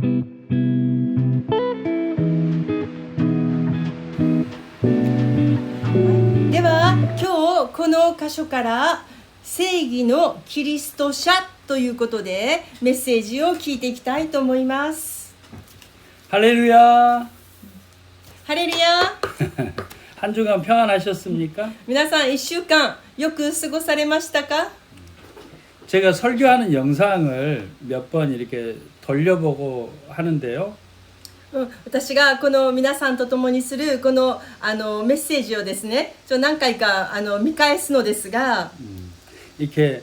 では今日この箇所から正義のキリスト者ということでメッセージを聞いていきたいと思います。 할렐루야. ハレルヤ。 한 주간 평안하셨습니까? 皆さん1週間よく過ごされましたか？ 제가 설교하는 영상을 몇 번 이렇게 돌려보고 하는데요. 私がこの皆さんと共にするこのメッセージをですね何回か見返すのですが、 이렇게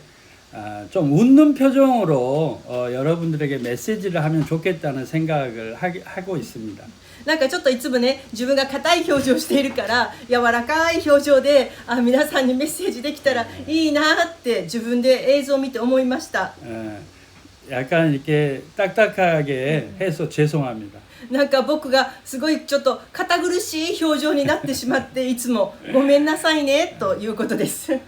좀 웃는 표정으로 여러분들에게 메시지를 하면 좋겠다는 생각을 하고 있습니다. なんかちょっといつもね自分が硬い表情をしているから柔らかい表情で皆さんにメッセージできたらいいなって自分で映像を見て思いました。 약간 이렇게 딱딱하게 해서 죄송합니다. なんか僕がすごいちょっと堅苦しい表情になってしまっていつもごめんなさいねということです。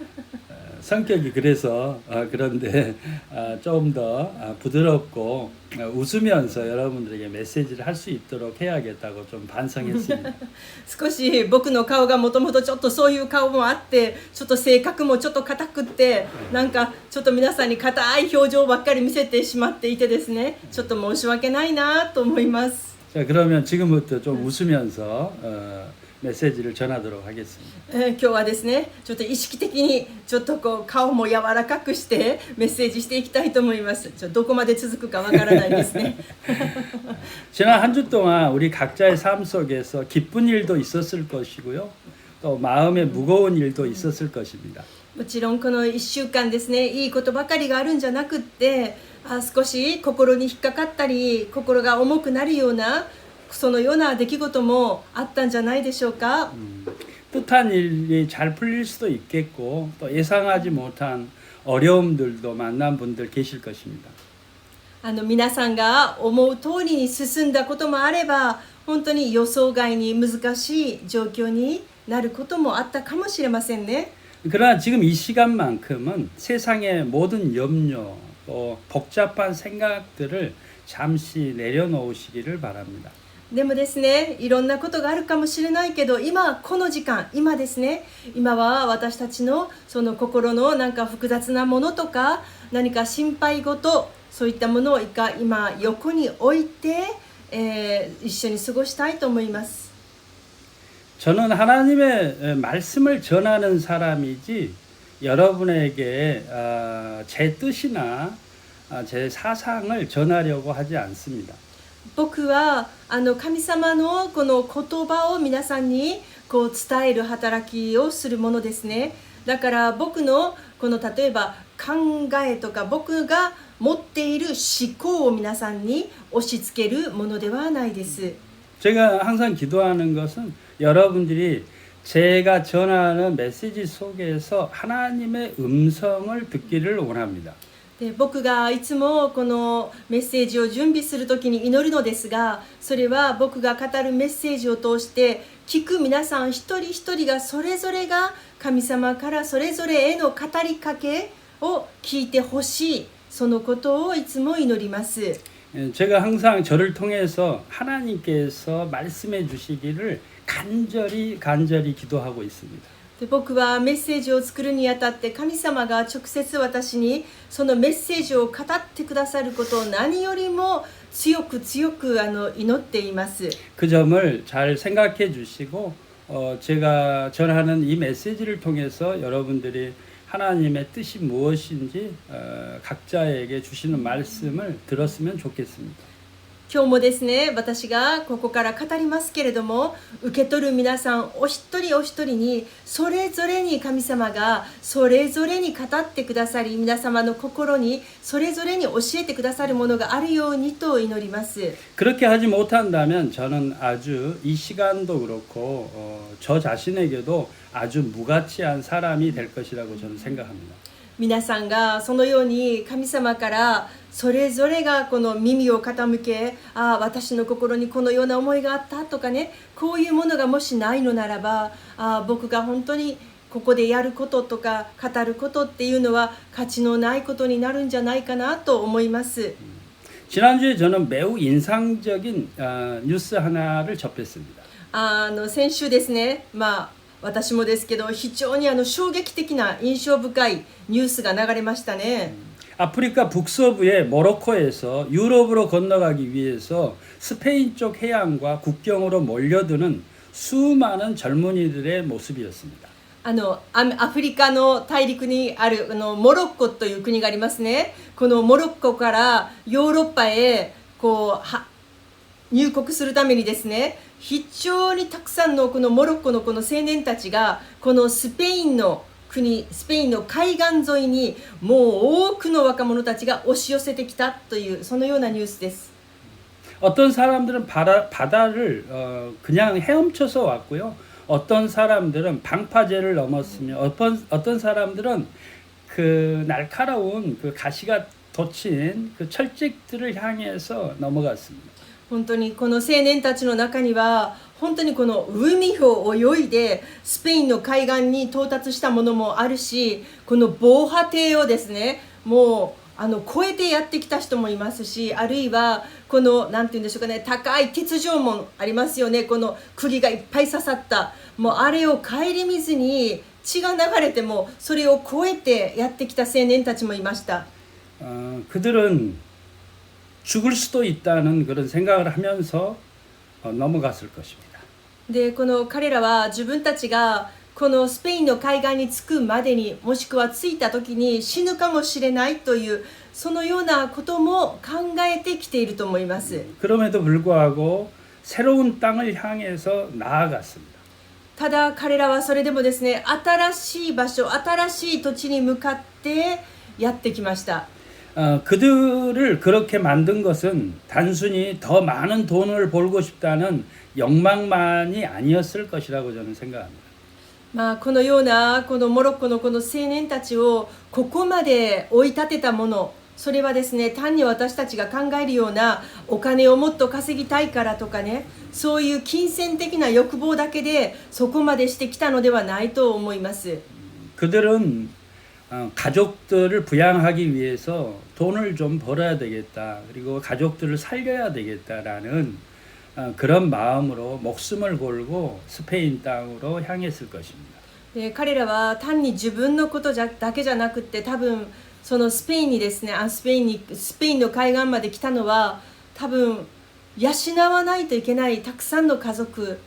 성격이 그래서 그런데 좀 더 부드럽고 웃으면서 여러분들에게 메시지를 할 수 있도록 해야겠다고 좀 반성했습니다. 少し僕の顔がもともとちょっとそういう顔もあってちょっと性格もちょっと硬くってなんかちょっと皆さんに硬い表情ばっかり見せてしまっていてですねちょっと申し訳ないなと思います。 자, 그러면 지금부터 좀 웃으면서 메시지를 전하도록 하겠습니다. 今日はですねちょっと意識的にちょっとこう顔も柔らかくしてメッセージしていきたいと思います。どこまで続くかわからないですね。 지난 한 주 동안 우리 각자의 삶 속에서 기쁜 일도 있었을 것이고요. 또 마음에 무거운 일도 있었을 것입니다. もちろんこの1週間ですねいいことばかりがあるんじゃなくって少し心に引っかかったり心が重くなるようなそのような出来事もあったんじゃないでしょうか。 뜻한 일이 잘 풀릴 수도 있겠고 또 예상하지 못한 어려움들도 만난 분들 계실 것입니다. 皆さんが思う通りに進んだこともあれば本当に予想外に難しい状況になることもあったかもしれませんね。 그러나 지금 이 시간만큼은 세상의 모든 염려 또 복잡한 생각들을 잠시 내려놓으시기를 바랍니다. でもですねいろんなことがあるかもしれないけど今この時間今ですね今は私たちのその心のなんか複雑なものとか何か心配事そういったものを今横に置いて、一緒に過ごしたいと思います。 저는 하나님의 말씀을 전하는 사람이지 여러분에게 제 뜻이나 제 사상을 전하려고 하지 않습니다. 僕は神様のこの言葉を皆さんにこう伝える働きをするものですね。だから僕のこの例えば考えとか僕が持っている思考を皆さんに押し付けるものではないです。 제가 항상 기도하는 것은 여러분들이 제가 전하는 메시지 속에서 하나님의 음성을 듣기를 원합니다. で僕がいつもこのメッセージを準備するときに祈るのですがそれは僕が語るメッセージを通して聞く皆さん一人一人がそれぞれが神様からそれぞれへの語りかけを聞いてほしいそのことをいつも祈ります。 제가 항상 저를 통해서 하나님께서 말씀해 주시기를 간절히 기도하고 있습니다. で僕はメッセージを作るにあたって神様が直接私にそのメッセージを語ってくださることを何よりも強く祈っています。 그 점을 잘 생각해 주시고 제가 전하는 이 메시지를 통해서 여러분들이 하나님의 뜻이 무엇인지 각자에게 주시는 말씀을 들었으면 좋겠습니다. 今日もですね私がここから語りますけれども受け取る皆さんお一人お一人にそれぞれに神様がそれぞれに語ってくださり皆様の心にそれぞれに教えてくださるものがあるようにと祈ります。 그렇게 하지 못한다면 저는 아주 이 시간도 그렇고 저 자신에게도 아주 무가치한 사람이 될 것이라고 저는 생각합니다. 皆さんがそのように神様からそれぞれがこの耳を傾け私の心にこのような思いがあったとかねこういうものがもしないのならば僕が本当にここでやることとか語ることっていうのは価値のないことになるんじゃないかなと思います。 지난주에 저는 매우 인상적인 뉴스 하나를 접했습니다. 先週ですね、私もですけど、非常に衝撃的な印象深いニュースが流れましたね。 아프리카 북서부의 모로코에서 유럽으로 건너가기 위해서 스페인 쪽 해안과 국경으로 몰려드는 수많은 젊은이들의 모습이었습니다. アフリカの大陸にあるモロッコという国がありますね。このモロッコからヨーロッパへ入国するためにですね、非常にたくさんのこのモロッコのこの青年たちがこのスペインの国、スペインの海岸沿いにもう多くの若者たちが押し寄せてきたというそのようなニュースです。 어떤 사람들은 바다를 그냥 헤엄쳐서 왔고요. 어떤 사람들은 방파제를 넘었으며 어떤 사람들은 그 날카로운 그 가시가 돋친 그 철책들을 향해서 넘어갔습니다. 本当にこの青年たちの中には本当にこの海を泳いでスペインの海岸に到達したものもあるし、この防波堤をですね、もう越えてやってきた人もいますし、あるいはこのなんていうんでしょうかね、高い鉄条門ありますよね。この釘がいっぱい刺さった、もうあれを顧みずに血が流れてもそれを越えてやってきた青年たちもいました。 그들은 죽을 수도 있다는 그런 생각을 하면서 넘어갔을 것입니다. でこの彼らは自分たちがこのスペインの海岸に着くまでに、もしくは着いた時に死ぬかもしれないというそのようなことも考えてきていると思います。 그럼에도 불구하고 새로운 땅을 향해서 나아갔습니다. ただ彼らはそれでもですね、新しい場所、新しい土地に向かってやってきました。 그들을 그렇게 만든 것은 단순히 더 많은 돈을 벌고 싶다는 욕망만이 아니었을 것이라고 저는 생각합니다. このようなこのモロッコのこの青年たちをここまで追い立てたもの、それはですね、単に私たちが考えるようなお金をもっと稼ぎたいからとかね、そういう金銭的な欲望だけでそこまでしてきたのではないと思います。 그들은 가족들을 부양하기 위해서 돈을 좀 벌어야 되겠다. 그리고 가족들을 살려야 되겠다라는 그런 마음으로 목숨을 걸고 스페인 땅으로 향했을 것입니다. で彼らは単に自分のことだけじゃなくて、多分そのスペインにですね、スペインの海岸まで来たのは多分養わないといけないたくさんの家族、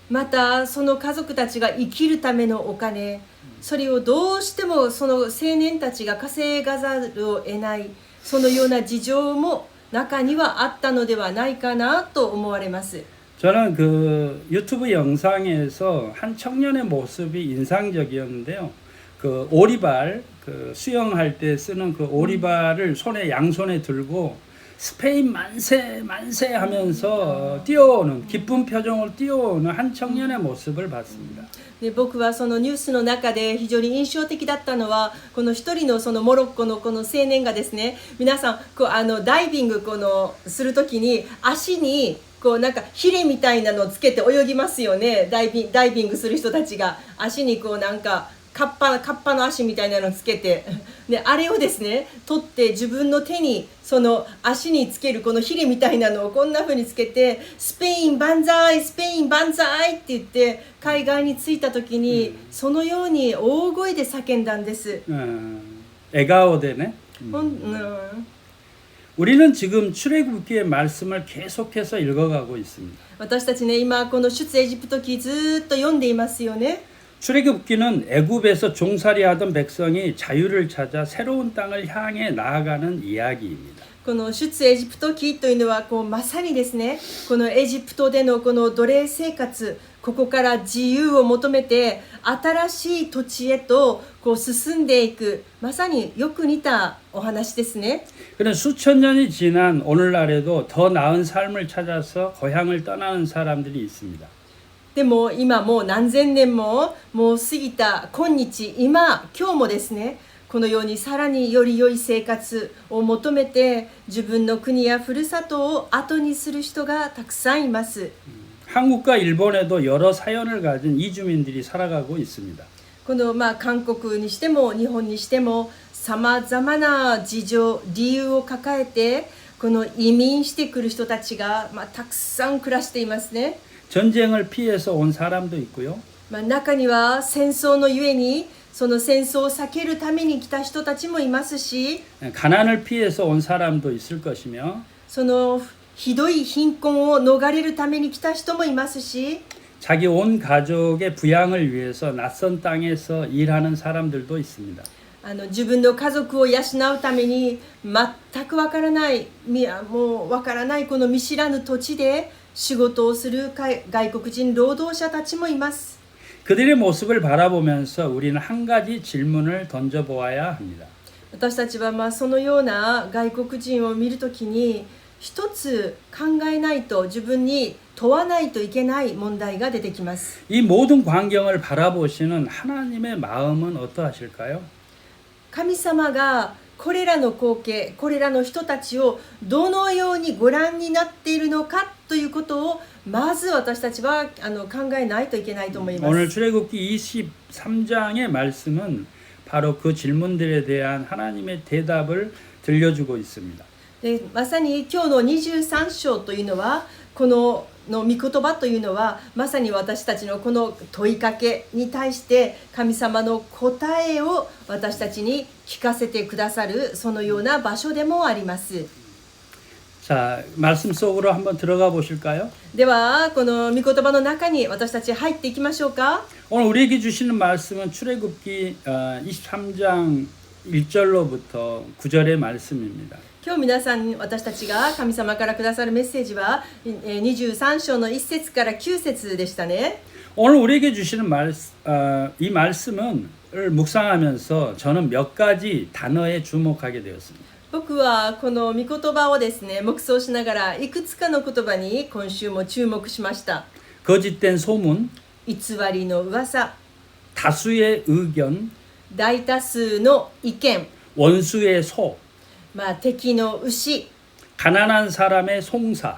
またその家族たちが生きるためのお金、それをどうしてもその青年たちが稼がざるを得ない、そのような事情も中にはあったのではないかなと思われます。 저는 그 유튜브 영상에서 한 청년의 모습이 인상적이었는데요. 그 오리발, 그 수영할 때 쓰는 그 오리발을 양손에 들고 스페인 만세 만세 하면서 뛰어오는 기쁜 표정을 뛰어오는 한 청년의 모습을 봤습니다. で僕はそのニュースの中で非常に印象的だったのは、この一人のそのモロッコのこの青年がですね、皆さんダイビングするときに足になんかヒレみたいなのをつけて泳ぎますよね。ダイビングする人たちが足になんかカッパの足みたいなのをつけて、であれをですね取って自分の手にその足につけるこのヒレみたいなのをこんな風につけて、スペイン万歳スペイン万歳って言って海岸に着いた時にそのように大声で叫んだんです。에가오데네. 우리는 지금 출애굽기의 말씀을 계속해서 읽어가고 있습니다. 私たちね、今この出エジプト記ずっと読んでいますよね。 출애굽기는 애굽에서 종살이하던 백성이 자유를 찾아 새로운 땅을 향해 나아가는 이야기입니다. この出エジプト記というのはまさにですね、このエジプトでのこの奴隷生活、ここから自由を求めて新しい土地へと進んでいく、まさによく似たお話ですね。 그런 수천 년이 지난 오늘날에도 더 나은 삶을 찾아서 고향을 떠나는 사람들이 있습니다. でも今もう何千年も過ぎた今日、今日もですね、このようにさらにより良い生活を求めて自分の国やふるさとを後にする人がたくさんいます。 한국과 일본에도 여러 사연을 가진 이주민들이 살아가고 있습니다. この韓国にしても日本にしてもさまざまな事情、理由を抱えてこの移民してくる人たちが、たくさん暮らしていますね。 전쟁을 피해서 온 사람도 있고요. 中には戦争のゆえにその戦争を避けるために来た人たちもいますし、 가난을 피해서 온 사람도 있을 것이며 そのひどい貧困を逃れるために来た人もいますし、 자기 온 가족의 부양을 위해서 낯선 땅에서 일하는 사람들도 있습니다. 自分の家族を養うために全くわからない、もうわからないこの見知らぬ土地で仕事をする外国人労働者たちもいます。 그들의 모습을 바라보면서 우리는 한 가지 질문을 던져보아야 합니다. 私たちはそのような外国人を見るときに一つ考えないと、自分に問わないといけない問題が出てきます。 이 모든 광경을 바라보시는 하나님의 마음은 어떠하실까요? 神様がこれらの光景、これらの人たちをどのようにご覧になっているのかということをまず私たちは考えないといけないと思います。 오늘 출애굽기 23장의 말씀은 바로 그 질문들에 대한 하나님의 대답을 들려주고 있습니다. でまさに今日の23章というのは、この御言葉というのはまさに私たちのこの問いかけに対して神様の答えを私たちに聞かせてくださる、そのような場所でもあります。 자, 말씀 속으로 한번 들어가 보실까요? ではこの御言葉の中に私たち入っていきましょうか。 오늘 우리에게 주시는 말씀은 출애굽기 23장 1절로부터 9절의 말씀입니다. 今日皆さん、私たちが神様からくださるメッセージは23章の1節から9節でしたね。 오늘 우리에게 주시는 이 말씀을 묵상하면서 저는 몇 가지 단어에 주목하게 되었습니다. 僕はこの御言葉をですね、黙想しながらいくつかの言葉に今週も注目しました。 거짓된 소문, 偽りの噂、 다수의 의견, 大多数の意見、 원수의 소, 敵の牛、 가난한 사람의 송사,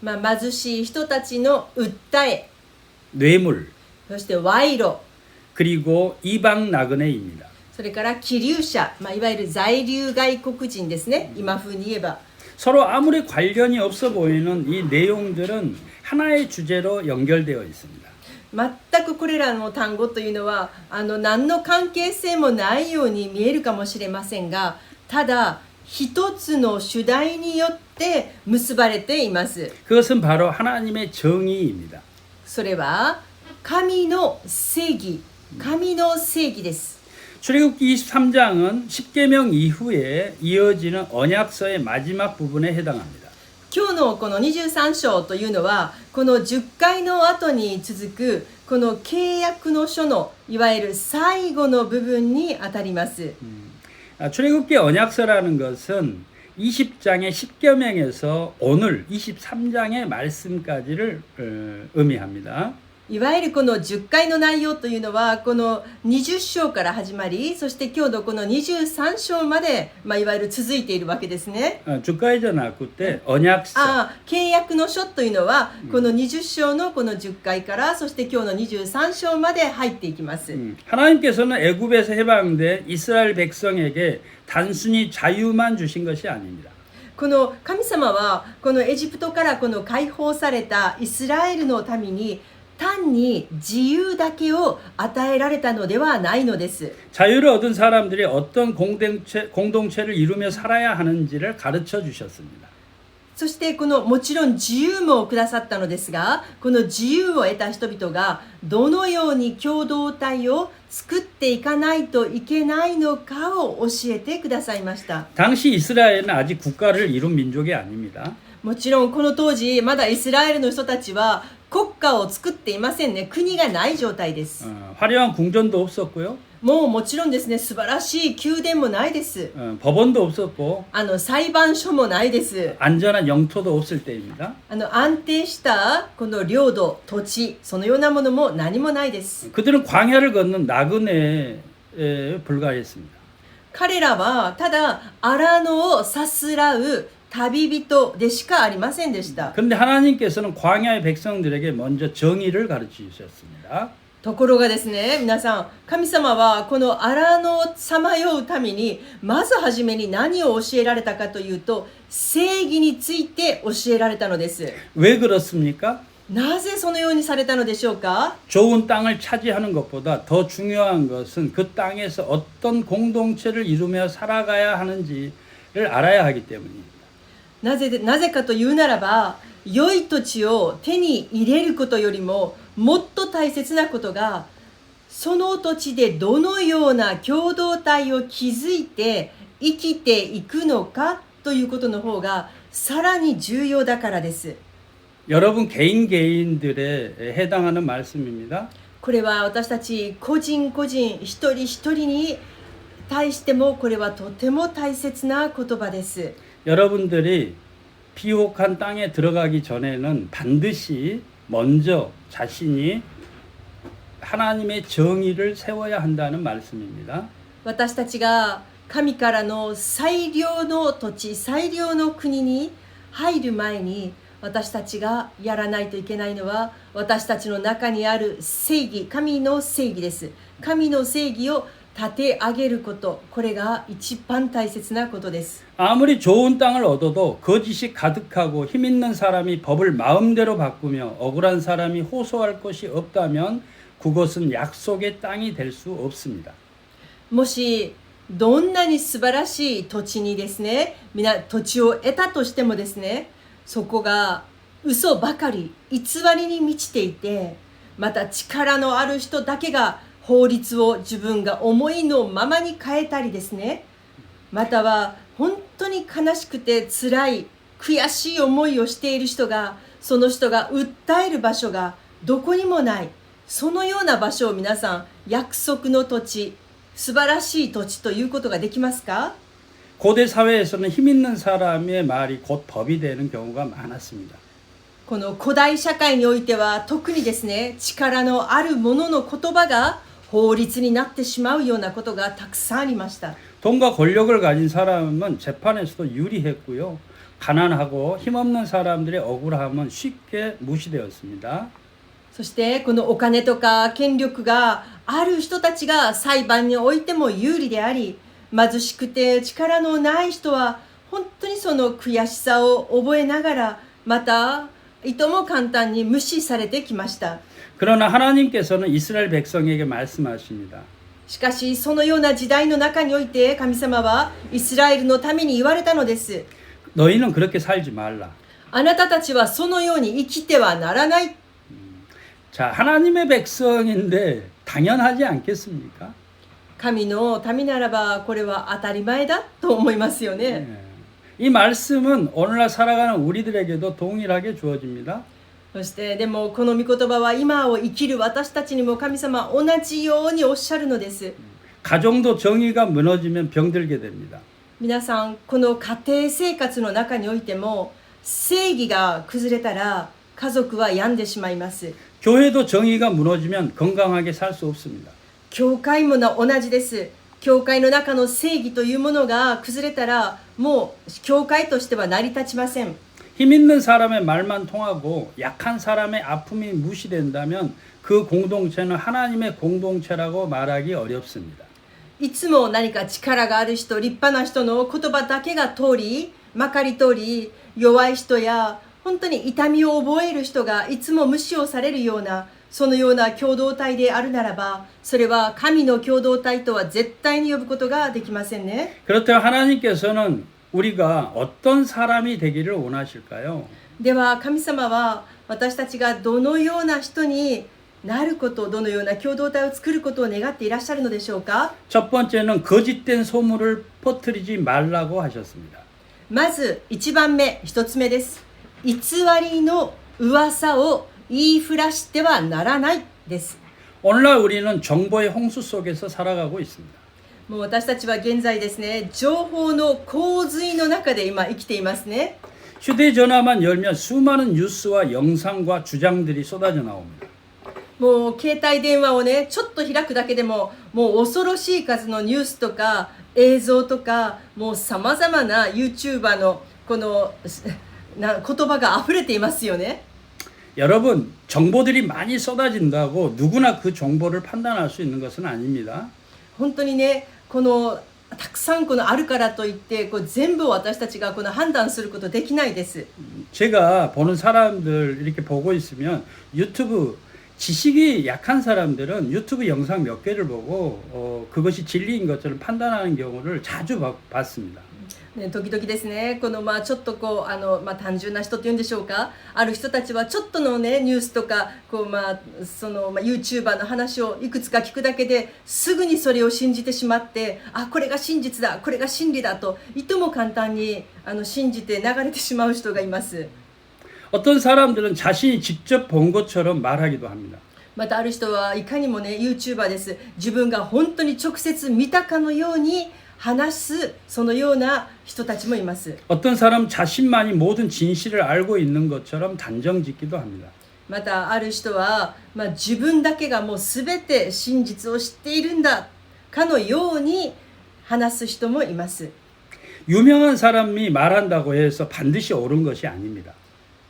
貧しい人たちの訴え、 뇌물, そして賄賂、 그리고 이방 나그네입니다. それから寄留者、いわゆる在留外国人ですね、今風に言えば。 서로 아무리 관련이 없어 보이는 이 내용들은 하나의 주제로 연결되어 있습니다. 全くこれらの単語というのは何の関係性もないように見えるかもしれませんが、ただ一つの主題によって結ばれています。 그것은 바로 하나님의 정의입니다. それは神の正義、神の正義です。 출애굽기 23장은 십계명 이후에 이어지는 언약서의 마지막 부분에 해당합니다. 今日のこの23章というのはこの10回の後に続くこの契約の書のいわゆる最後の部分にあたります。 출애굽기 언약서라는 것은 20장의 10계명에서 오늘 23장의 말씀까지를 의미합니다. いわゆるこの10回の内容というのはこの20章から始まり、そして今日のこの23章まで、いわゆる続いているわけですね。 주가이전 나쿠 때 언약서. 契約の書というのはこの20章のこの10回からそして今日の23章まで入っていきます。 하나님께서는 애굽에서 해방된 이스라엘 백성에게 단순히 자유만 주신 것이 아닙니다. この神様はこのエジプトからこの解放されたイスラエルの民に単に自由だけを与えられたのではないのです。 자유를 얻은 사람들이 어떤 공동체를 이루며 살아야 하는지를 가르쳐 주셨습니다. そしてこのもちろん自由もくださったのですが、この自由を得た人々がどのように共同体を作っていかないといけないのかを教えてくださいました。 당시 이스라엘은 아직 국가를 이룬 민족이 아닙니다. もちろんこの当時まだイスラエルの人たちは国家を作っていませんね。国がない状態です。 화려한 궁전도 없었고요. もちろんですね、素晴らしい宮殿もないです。 법원도 없었고 裁判所もないです。 안전한 영토도 없을 때입니다. 安定したこの領土、土地、そのようなものも何もないです。 그들은 광야를 걷는 나그네에 불과했습니다. 彼らはただ荒野をさすらう旅人でしかありませんでした。 그런데 하나님께서는 광야의 백성들에게 먼저 정의를 가르쳐 주셨습니다. ところがですね、皆さん、神様はこの荒野さまようために、まずはじめに何を教えられたかというと、正義について教えられたのです。 왜 그렇습니까? なぜそのようにされたのでしょうか？ 좋은 땅을 차지하는 것보다 더 중요한 것은 그 땅에서 어떤 공동체를 이루며 살아가야 하는지를 알아야 하기 때문입니다. なぜかというならば、良い土地を手に入れることよりももっと大切なことが、その土地でどのような共同体を築いて生きていくのかということの方がさらに重要だからです。 여러분 개인들에 해당하는 말씀입니다. これは私たち個人個人一人一人に対してもこれはとても大切な言葉です。 여러분들이 비옥한 땅에 들어가기 전에는 반드시 먼저 자신이 하나님의 정의를 세워야 한다는 말씀입니다. 私たちが神からの最良の土地、最良の国に入る前に、私たちがやらないといけないのは、私たちの中にある正義、神の正義です。神の正義を立て上げること、これが一番大切なことです。 아무리 좋은 땅을 얻어도 거짓이 가득하고 힘 있는 사람이 법을 마음대로 바꾸며 억울한 사람이 호소할 것이 없다면 그것은 약속의 땅이 될 수 없습니다. もしどんなに素晴らしい土地にですね、土地を得たとしてもですね、そこが嘘ばかり、偽りに満ちていて、また力のある人だけが法律を自分が思いのままに変えたりですね、または本当に悲しくて辛い、悔しい思いをしている人が、その人が訴える場所がどこにもない、そのような場所を皆さん、約束の土地、素晴らしい土地ということができますか？ 고대 사회에서는 힘 있는 사람의 말이 곧 법이 되는 경우가 많았습니다. この古代社会においては特にですね、力のある者の言葉が法律になってしまうようなことがたくさんありました。 돈과 권력을 가진 사람은 재판에서도 유리했고요. 가난하고 힘없는 사람들의 억울함은 쉽게 무시되었습니다. そしてこのお金とか権力がある人たちが裁判においても有利であり、貧しくて力のない人は本当にその悔しさを覚えながら、またいとも簡単に無視されてきました。 그러나 하나님께서는 이스라엘 백성에게 말씀하십니다. しかしそのような時代の中において神様はイスラエルのために言われたのです。 너희는 그렇게 살지 말라. あなたたちはそのように生きてはならない。 자, 하나님의 백성인데 당연하지 않겠습니까? 神の民ならばこれは当たり前だと思いますよね。 이 말씀은 오늘날 살아가는 우리들에게도 동일하게 주어집니다. そしてでもこの御言葉は今を生きる私たちにも神様は同じようにおっしゃるのです。 가정도 정의가 무너지면 병들게 됩니다. 皆さん、この家庭生活の中においても正義が崩れたら家族は病んでしまいます。 교회도 정의가 무너지면 건강하게 살 수 없습니다. 教会も同じです。教会の中の正義というものが崩れたらもう教会としては成り立ちません。 힘 있는 사람의 말만 통하고 약한 사람의 아픔이 무시된다면 그 공동체는 하나님의 공동체라고 말하기 어렵습니다. いつも何か力がある人、立派な人の言葉だけが通り、まかり通り、弱い人や本当に痛みを覚える人がいつも無視をされるような、そのような共同体であるならば、それは神の共同体とは絶対に呼ぶことができませんね。 그렇다면 하나님께서는 우리가 어떤 사람이 되기를 원하실까요? では神様は私たちがどのような人になること、どのような共同体を作ることを願っていらっしゃるのでしょうか？ 첫 번째는 거짓된 소문을 퍼뜨리지 말라고 하셨습니다. まず一番目、一つ目です。偽りの噂を言いふらしてはならないです。 오늘날 우리는 정보의 홍수 속에서 살아가고 있습니다. もう私たちは現在ですね、情報の洪水の中で今生きていますね。 휴대전화만 열면 수많은 뉴스와 영상과 주장들이 쏟아져 나옵니다. もう携帯電話をね、ちょっと開くだけでも、もう恐ろしい数のニュースとか映像とか、もうさまざまな YouTuber のこの言葉が溢れていますよね。 여러분, 정보들이 많이 쏟아진다고 누구나 그 정보를 판단할 수 있는 것은 아닙니다. 本当にね、このたくさんこのあるからといってこう全部私たちがこの判断することできないです。 제가 보는 사람들 이렇게 보고 있으면 유튜브 지식이 약한 사람들은 유튜브 영상 몇 개를 보고 그것이 진리인 것처럼 판단하는 경우를 자주 봤습니다. ね、時々ですね、このちょっとこう単純な人っていうんでしょうか、ある人たちはちょっとのねニュースとかこうそのYouTuber の話をいくつか聞くだけですぐにそれを信じてしまって、あ、これが真実だ、これが真理だといとも簡単に信じて流れてしまう人がいます。 어떤 사람들은 자신이 직접 본 것처럼 말하기도 합니다. またある人はいかにもね YouTuber です。自分が本当に直接見たかのように話すそのような人たちもいます。 어떤 사람 자신만이 모든 진실을 알고 있는 것처럼 단정짓기도 합니다. またある人は、自分だけがもう全て真実を知っているんだかのように話す人もいます。 유명한 사람이 말한다고 해서 반드시 옳은 것이 아닙니다.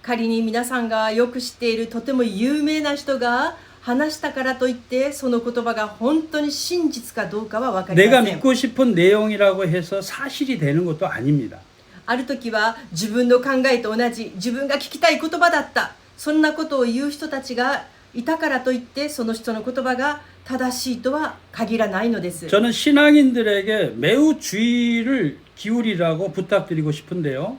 仮に皆さんがよく知っているとても有名な人が話したからといってその言葉が本当に真実かどうかは分かり 내가 ません。 믿고 싶은 내용이라고 해서 사실이 되는 것도 아닙니다. ある時は自分の考えと同じ自分が聞きたい言葉だったそんなことを言う人たちがいたからといってその人の言葉が正しいとは限らないのです。 저는 신앙인들에게 매우 주의를 기울이라고 부탁드리고 싶은데요.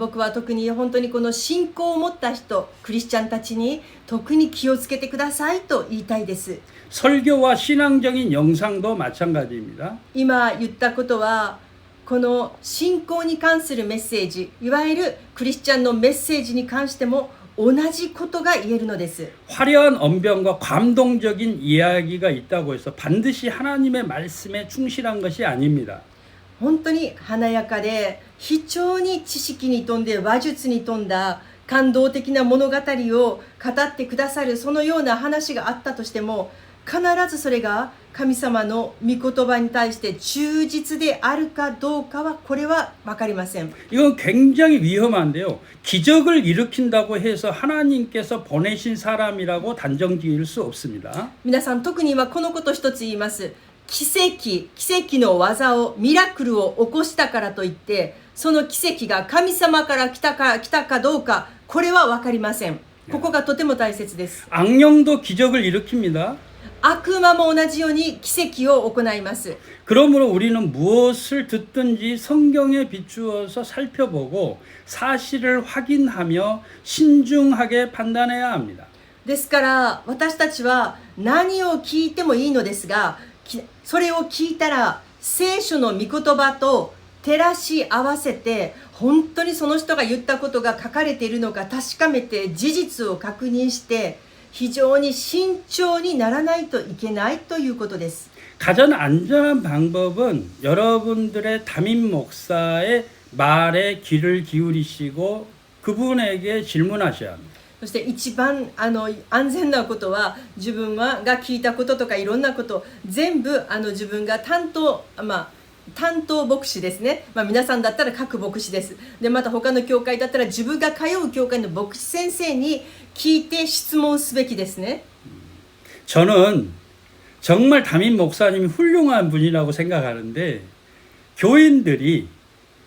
僕は特に本当にこの信仰を持った人クリスチャンたちに特に気をつけてくださいと言いたいです。 설교와 신앙적인 영상도 마찬가지입니다. 今言ったことはこの信仰に関するメッセージいわゆるクリスチャンのメッセージに関しても同じことが言えるのです。 화려한 언변과 감동적인 이야기가 있다고 해서 반드시 하나님의 말씀에 충실한 것이 아닙니다. 本当に華やかで非常に知識に富んで話術に富んだ感動的な物語を語ってくださるそのような話があったとしても必ずそれが神様の御言葉に対して忠実であるかどうかはこれは分かりません。 이건 굉장히 위험한데요. 기적을 일으킨다고 해서 하나님께서 보내신 사람이라고 단정 지을 수 없습니다. 皆さん特に今このこと一つ言います。奇跡の技をミラクルを起こしたからといってその奇跡が神様から来たかどうかこれは分かりません。ここがとても大切です。 악령도 기적을 일으킵니다. 悪魔も同じように奇跡を行います。 그러므로 우리는 무엇을 듣든지 성경에 비추어서 살펴보고 사실을 확인하며 신중하게 판단해야 합니다. ですから私たちは何を聞いてもいいのですがそれを聞いたら聖書の御言葉と照らし合わせて本当にその人が言ったことが書かれているのか確かめて事実を確認して非常に慎重にならないといけないということです。 가장 안전한 방법은 여러분들의 담임 목사의 말에 귀를 기울이시고 그분에게 질문하셔야 합니다. そして一番安全なことは自分が聞いたこととかいろんなこと全部自分が担当牧師ですね、皆さんだったら各牧師です。でまた他の教会だったら自分が通う教会の牧師先生に聞いて質問すべきですね。 저는 정말 담임 목사님이 훌륭한 분이라고 생각하는데 교인들이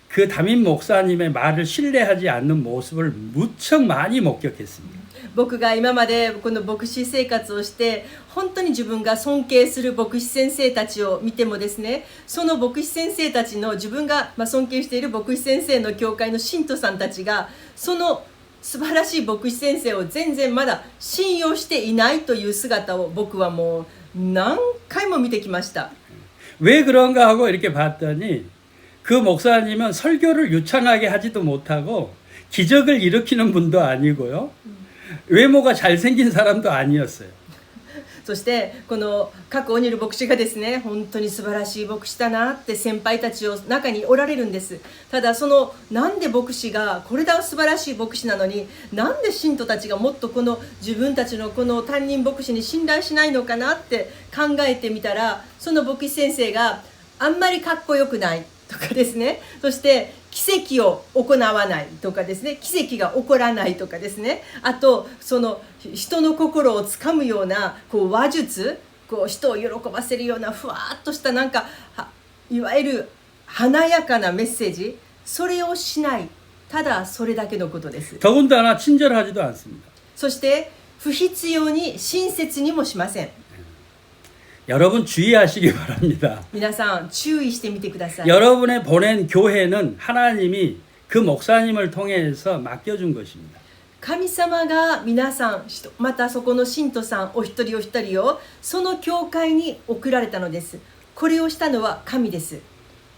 그 담임 목사님의 말을 신뢰하지 않는 모습을 무척 많이 목격했습니다. 僕が今までこの牧師生活をして本当に自分が尊敬する牧師先生たちを見てもですねその牧師先生たちの自分が尊敬している牧師先生の教会の信徒さんたちがその素晴らしい牧師先生を全然まだ信用していないという姿を僕はもう何回も見てきました。 왜 그런가 하고 이렇게 봤더니 그 목사님은 설교를 유창하게 하지도 못하고 기적을 일으키는 분도 아니고요. 외모가 잘생긴 사람도 아니었어요. そしてこの各オニル牧師がですね本当に素晴らしい牧師だなって先輩たちを中におられるんです。ただなんで牧師がこれだ素晴らしい牧師なのになんで信徒たちがもっとこの自分たちのこの担任牧師に信頼しないのかなって考えてみたらその牧師先生があんまりかっこよくないとかですねそして奇跡を行わないとかですね、奇跡が起こらないとかですね、あとその人の心をつかむようなこう話術、こう人を喜ばせるようなふわっとしたなんかいわゆる華やかなメッセージ、それをしない、ただそれだけのことです。 더군다나 친절하지도 않습니다. そして不必要に親切にもしません。 여러분 주의하시기 바랍니다. 皆さん注意してみてください。 여러분의 보낸 교회는 하나님이 그 목사님을 통해서 맡겨준 것입니다. 神様が皆さん、またそこの信徒さんお一人お一人をその教会に送られたのです。これをしたのは神です。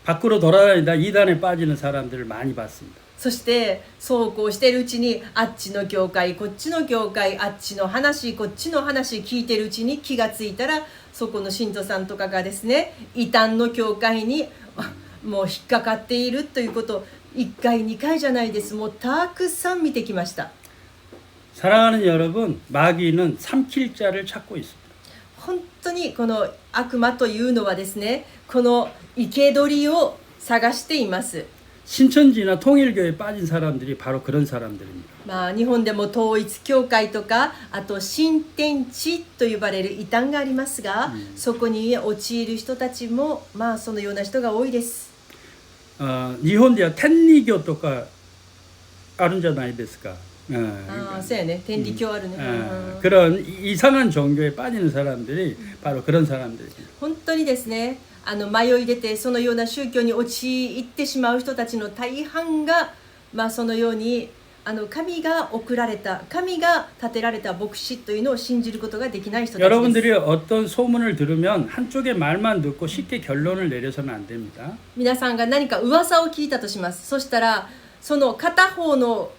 밖으로 돌아다니다 이단에 빠지는 사람들을 많이 봤습니다. そしてそうこうしているうちにあっちの教会こっちの教会、あっちの話こっちの話聞いているうちに気がついたら、そこの信徒さんとかがですね、異端の教会にもう引っかかっているということを1回2回じゃないです、もうたくさん見てきました。 사랑하는 여러분, 마귀는 삼킬 자를 찾고 있습니다. 本当にこの悪魔というのはですね、この生け捕りを探しています。 신천지나 통일교에 빠진 사람들이 바로 그런 사람들입니다. 日本でも統一教会とか、あと新天地と呼ばれる異端がありますが、そこに陥る人たちもそのような人が多いです。 일본では 天理教 とかあるんじゃないですか. そうやね、天理教あるね。 그런 이상한 종교에 빠지는 사람들이 바로 그런 사람들입니다. 本当にですね、迷い出てそのような宗教に陥ってしまう人たちの大半が、そのように神が送られた、神が立てられた牧師というのを信じることができない人たちです。 여러분들이 어떤 소문을 들으면 한쪽의 말만 듣고 쉽게 결론을 내려서는 안 됩니다. 皆さんが何か噂を聞いたとします。そしたらその片方の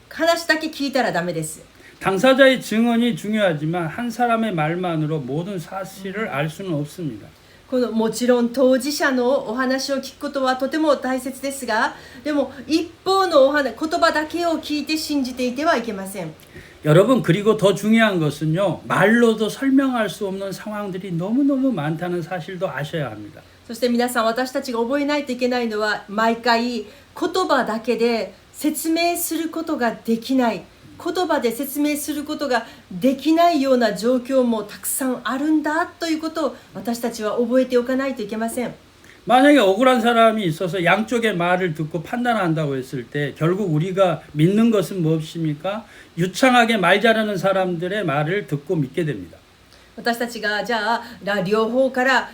話だけ聞いたらダメです。 당사자의 증언이 중요하지만 한 사람의 말만으로 모든 사실을 알 수는 없습니다. もちろん当事者のお話を聞くことはとても大切ですが、でも一方の言葉だけを聞いて信じていてはいけません。 여러분, 그리고 더 중요한 것은요, 말로도 설명할 수 없는 상황들이 너무너무 많다는 사실도 아셔야 합니다. そして皆さん、私たちが覚えないといけないのは、毎回言葉だけで説明することができない、言葉で説明することができないような状況もたくさんあるんだということを私たちは覚えておかないといけません。 만약에 억울한 사람이 있어서 양쪽의 말을 듣고 판단한다고 했을 때 결국 우리가 믿는 것은 무엇입니까? 유창하게 말 잘하는 사람들의 말을 듣고 믿게 됩니다. 私たちがじゃあ両方から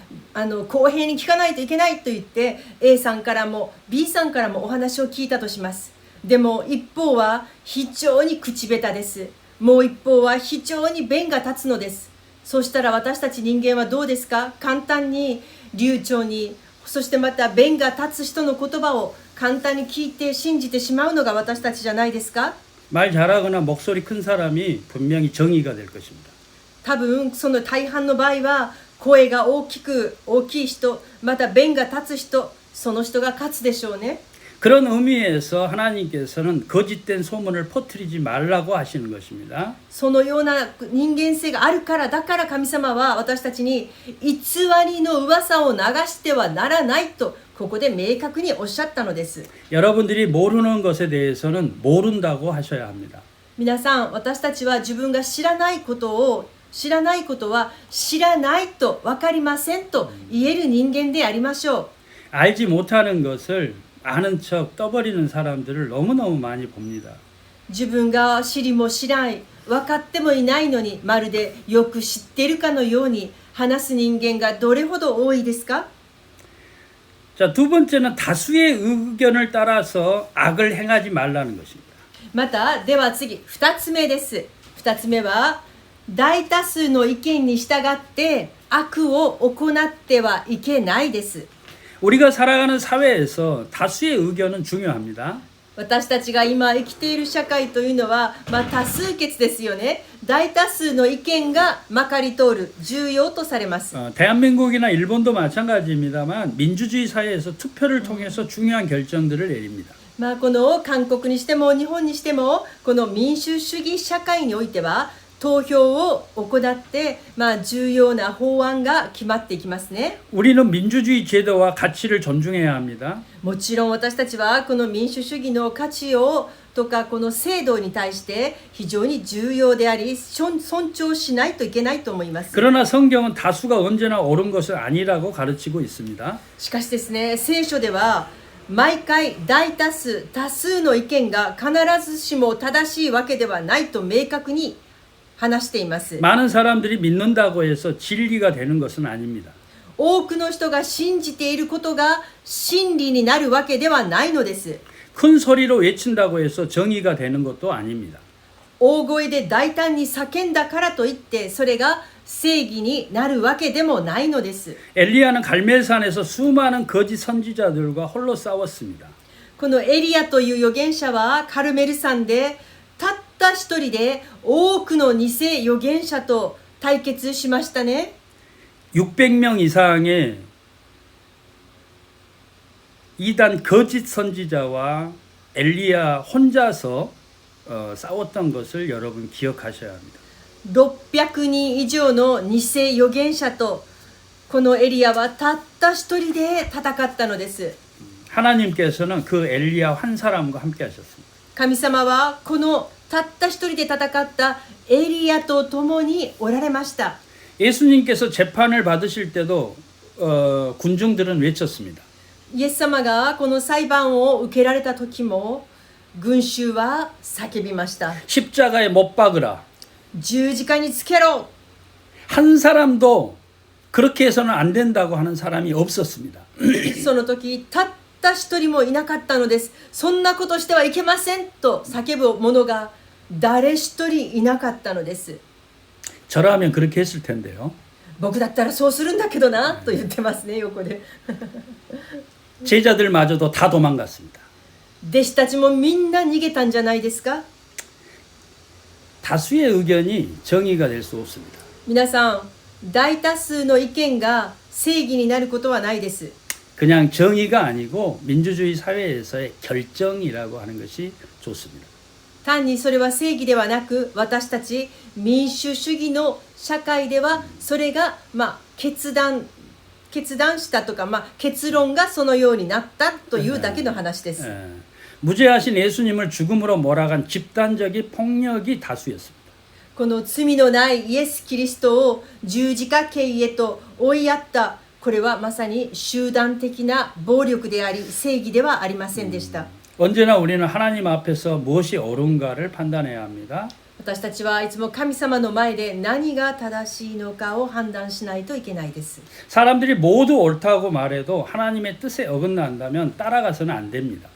公平に聞かないといけないと言って A さんからも B さんからもお話を聞いたとします。でも一方は非常に口下手です。もう一方は非常に弁が立つのです。そうしたら私たち人間はどうですか？簡単に流暢に、そしてまた弁が立つ人の言葉を簡単に聞いて信じてしまうのが私たちじゃないですか？ 말 잘하거나 목소리 큰 사람이 분명히 정의가 될 것입니다. 多分その大半の場合は声が大きい人、また弁が立つ人、その人が勝つでしょうね。 그런 의미에서 하나님께서는 거짓된 소문을 퍼뜨리지 말라고 하시는 것입니다. そのような人間性があるから、だから神様は私たちに偽りの噂を流してはならないとここで明確におっしゃったのです。 여러분들이 모르는 것에 대해서는 모른다고 하셔야 합니다. 皆さん、私たちは自分が知らないことは知らないと分かりませんと言える人間でありましょう。 알지 못하는 것을 아는 척 떠버리는 사람들을 너무너무 많이 봅니다. 自分が知りも知らない、分かってもいないのにまるでよく知っているかのように話す人間がどれほど多いですか？ 자, 두 번째는 다수의 의견을 따라서 악을 행하지 말라는 것입니다. また、では次、2つ目です。2つ目は大多数の意見に従って悪を行ってはいけないです。 우리가 살아가는 사회에서 다수의 의견은 중요합니다. 私たちが今生きている社会というのは、多数決ですよね。大多数の意見がまかり通る、重要とされます。 대한민국이나 일본도 마찬가지입니다만 민주주의 사회에서 투표를 통해서 중요한 결정들을 내립니다. この韓国にしても日本にしてもこの民主主義社会においては投票を行って、重要な法案が決まっていきますね。 우리는 민주주의 제도와 가치를 존중해야 합니다. もちろん私たちはこの民主主義の価値をとかこの制度に対して非常に重要であり尊重しないといけないと思います。 그러나 성경은 다수가 언제나 옳은 것은 아니라고 가르치고 있습니다. しかしですね、聖書では毎回大多数の意見が必ずしも正しいわけではないと明確に話しています。 많은 사람들이 믿는다고 해서 진리가 되는 것은 아닙니다. 多くの人が信じていることが真理になるわけではないのです。 큰 소리로 외친다고 해서 정의가 되는 것도 아닙니다. 大声で大胆に叫んだからといってそれが正義になるわけでもないのです。 엘리야는 갈멜산에서 수많은 거짓 선지자들과 홀로 싸웠습니다. このエリアという預言者はカルメル山でたった一人で多くの偽預言者と対決しましたね。 600명 이상의 이단 거짓 선지자와 엘리야 혼자서 싸웠던 것을 여러분 기억하셔야 합니다. 600人以上の偽預言者とこのエリアはたった一人で戦ったのです。 하나님께서는 그 엘리야 한 사람과 함께 하셨습니다. 神様はこのたった一人で戦ったエリアと共におられました。 예수님께서 재판을 받으실 때도 군중들은 외쳤습니다. イエス様がこの裁判を受けられた時も群衆は叫びました。 십자가에 못 박으라. 十字架につけろ。 한 사람도 그렇게 해서는 안 된다고 하는 사람이 없었습니다. その時たった一人もいなかったのです。そんなことしてはいけませんと叫ぶ者が誰一人いなかったのです。 저라면 그렇게 했을 텐데요. 僕だったらそうするんだけどなと言ってますね、横で。 제자들마저도 다 도망갔습니다. 弟子たちもみんな逃げたんじゃないですか。 다수의 의견이 정의가 될 수 없습니다. 皆さん、大多数の意見が正義になることはないです。 그냥 정의가 아니고 민주주의 사회에서의 결정이라고 하는 것이 좋습니다. 単にそれは正義ではなく、私たち民主主義の社会ではそれが決断したとか、結論がそのようになったというだけの話です。 무죄하신 예수님을 죽음으로 몰아간 집단적인 폭력이 다수였습니다. この罪のないイエス・キリストを十字架刑へと追いやった、これはまさに集団的な暴力であり正義ではありませんでした。 언제나 우리는 하나님 앞에서 무엇이 옳은가를 판단해야 합니다. 私たちはいつも神様の前で何が正しいのかを判断しないといけないです。 사람들이 모두 옳다고 말해도 하나님의 뜻에 어긋난다면 따라가서는 안 됩니다.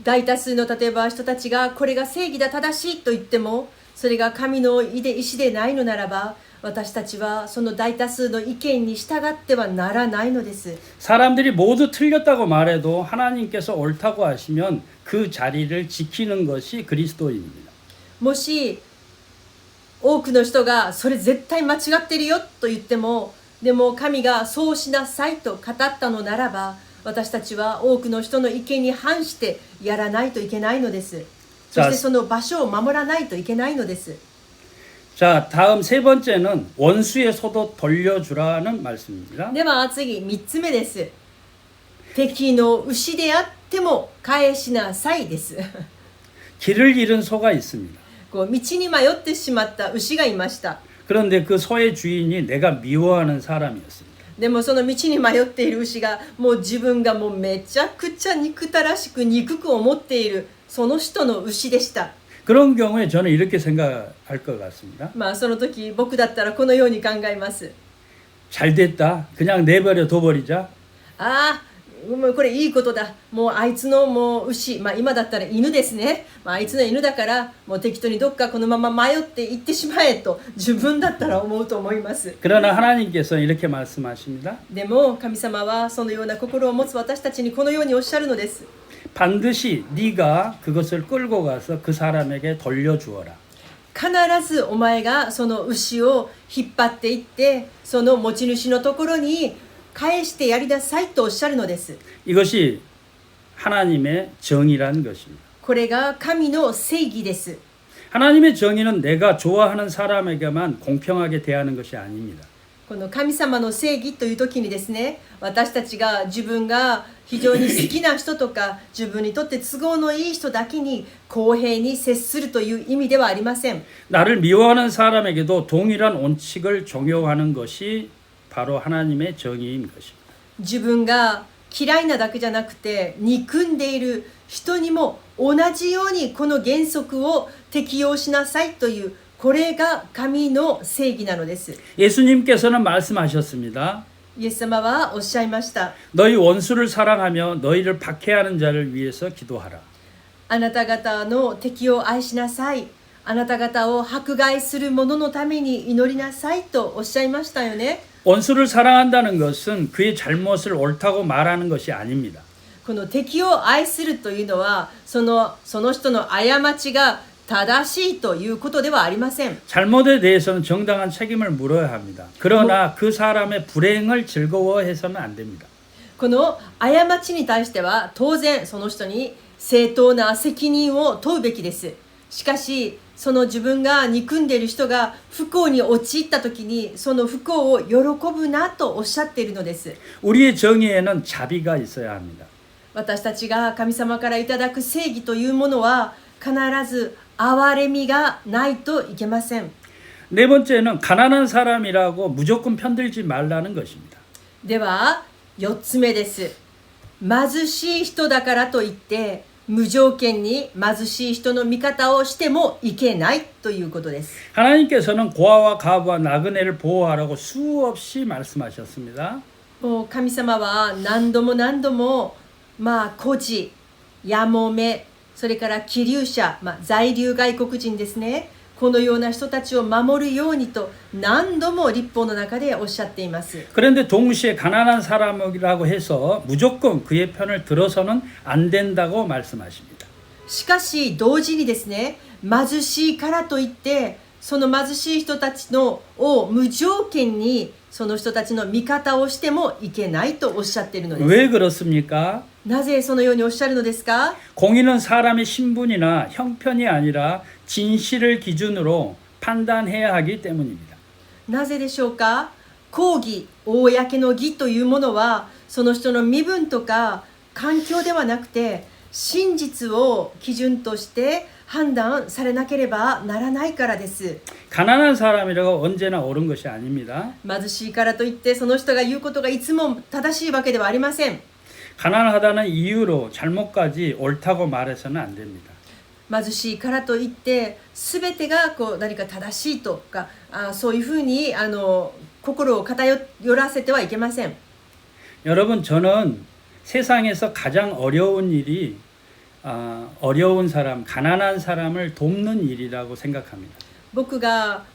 大多数の例えば人たちがこれが正義だ正しいと言ってもそれが神の意思でないのならば私たちはその大多数の意見に従ってはならないのです。 사람들이 모두 틀렸다고 말해도 하나님께서 옳다고 하시면 그 자리를 지키는 것이 그리스도인입니다. もし多くの人がそれ絶対間違ってるよと言ってもでも神がそうしなさいと語ったのならば私たちは多くの人の意見に反してやらないといけないのです。そしてその場所を守らないといけないのです。 자, 다음 세 번째는 원수의 소도 돌려주라는 말씀입니다. では次3つ目です。敵の牛であっても返しなさいです。 길을 잃은 소가 있습니다. こう道に迷ってしまった牛がいました。 그런데 그 소의 주인이 내가 미워하는 사람이었습니다. でもその道に迷っている牛がもう自分がもうめちゃくちゃ憎たらしく憎く思っているその人の牛でした。 그런 경우에 저는 이렇게 생각할 것 같습니다. その時僕だったらこのように考えます。 잘 됐다. 그냥 내버려 둬버리자. ああ、もうこれいいことだ。もうあいつのもう牛、今だったら犬ですね。あいつの犬だからもう適当にどっかこのまま迷って行ってしまえと自分だったら思うと思います。 그러나 하나님께서는 이렇게 말씀하십니다. でも神様はそのような心を持つ私たちにこのようにおっしゃるのです。 반드시 네가 그것을 끌고 가서 그 사람에게 돌려주어라. 必ずお前がその牛を引っ張っていってその持ち主のところに返してやりなさいとおっしゃるのです。 이것이 하나님의 정의라는 것입니다. これが神の正義です。 하나님의 정의는 내가 좋아하는 사람에게만 공평하게 대하는 것이 아닙니다. この神様の正義という時にですね、私たちが自分が非常に好きな人とか自分にとって都合のいい人だけに公平に接するという意味ではありません。 나를 미워하는 사람에게도 동일한 원칙을 적용하는 것이 바로 하나님의 정의인 것입니다. 自分が嫌いなだけじゃなくて憎んでいる人にも同じようにこの原則を適用しなさいというこれが神の正義なのです。 예수님께서는 말씀하셨습니다. イエス様はおっしゃいました。 너희 원수를 사랑하며 너희를 박해하는 자를 위해서 기도하라. あなた方の敵を愛しなさい。あなた方を迫害する者のために祈りなさいとおっしゃいましたよね。 원수를 사랑한다는 것은 그의 잘못을 옳다고 말하는 것이 아닙니다. この敵を愛するというのはその人の過ちが正しいということではありません。 잘못에 대해서는 정당한 책임을 물어야 합니다. 그러나 그 사람의 불행을 즐거워해서는 안 됩니다. この過ちに対しては当然その人に正当な責任を問うべきです。しかしその自分が憎んでいる人が不幸に陥った時にその不幸を喜ぶなとおっしゃっているのです。 우리의 정의에는 자비가 있어야 합니다. 私たちが神様からいただく正義というものは必ず憐れみがないといけません。 네 번째는 가난한 사람이라고 무조건 편들지 말라는 것입니다. では4つ目です。貧しい人だからといって無条件に貧しい人の味方をしてもいけないということです。 하나님께서는 고아와 가부와 나그네를 보호하라고 수없이 말씀하셨습니다. もう神様は何度も何度も孤児、やもめ、それから寄留者、在留外国人ですね。このような人たちを守るようにと何度も律法の中でおっしゃっています。 그런데 동시에 가난한 사람이라고 해서 무조건 그의 편을 들어서는 안 된다고 말씀하십니다. しかし同時にですね、貧しいからといってその貧しい人たちのを無条件にその人たちの味方をしてもいけないとおっしゃっているのです。 왜 그렇습니까? なぜそのようにおっしゃるのですか？ 공의는 사람의 신분이나 형편이 아니라 진실을 기준으로 판단해야 하기 때문입니다. なぜでしょうか？公義、公の義というものはその人の身分とか環境ではなくて真実を基準として判断されなければならないからです。 가난한 사람이라고 언제나 옳은 것이 아닙니다. 貧しいからといってその人が言うことがいつも正しいわけではありません。 가난하다는 이유로 잘못까지 옳다고 말해서는 안 됩니다. 貧しいからといって全てが何か正しいとかそういうふうに心を偏らせてはいけません。 여러분 저는 세상에서 가장 어려운 일이 어려운 사람, 가난한 사람을 돕는 일이라고 생각합니다. 僕が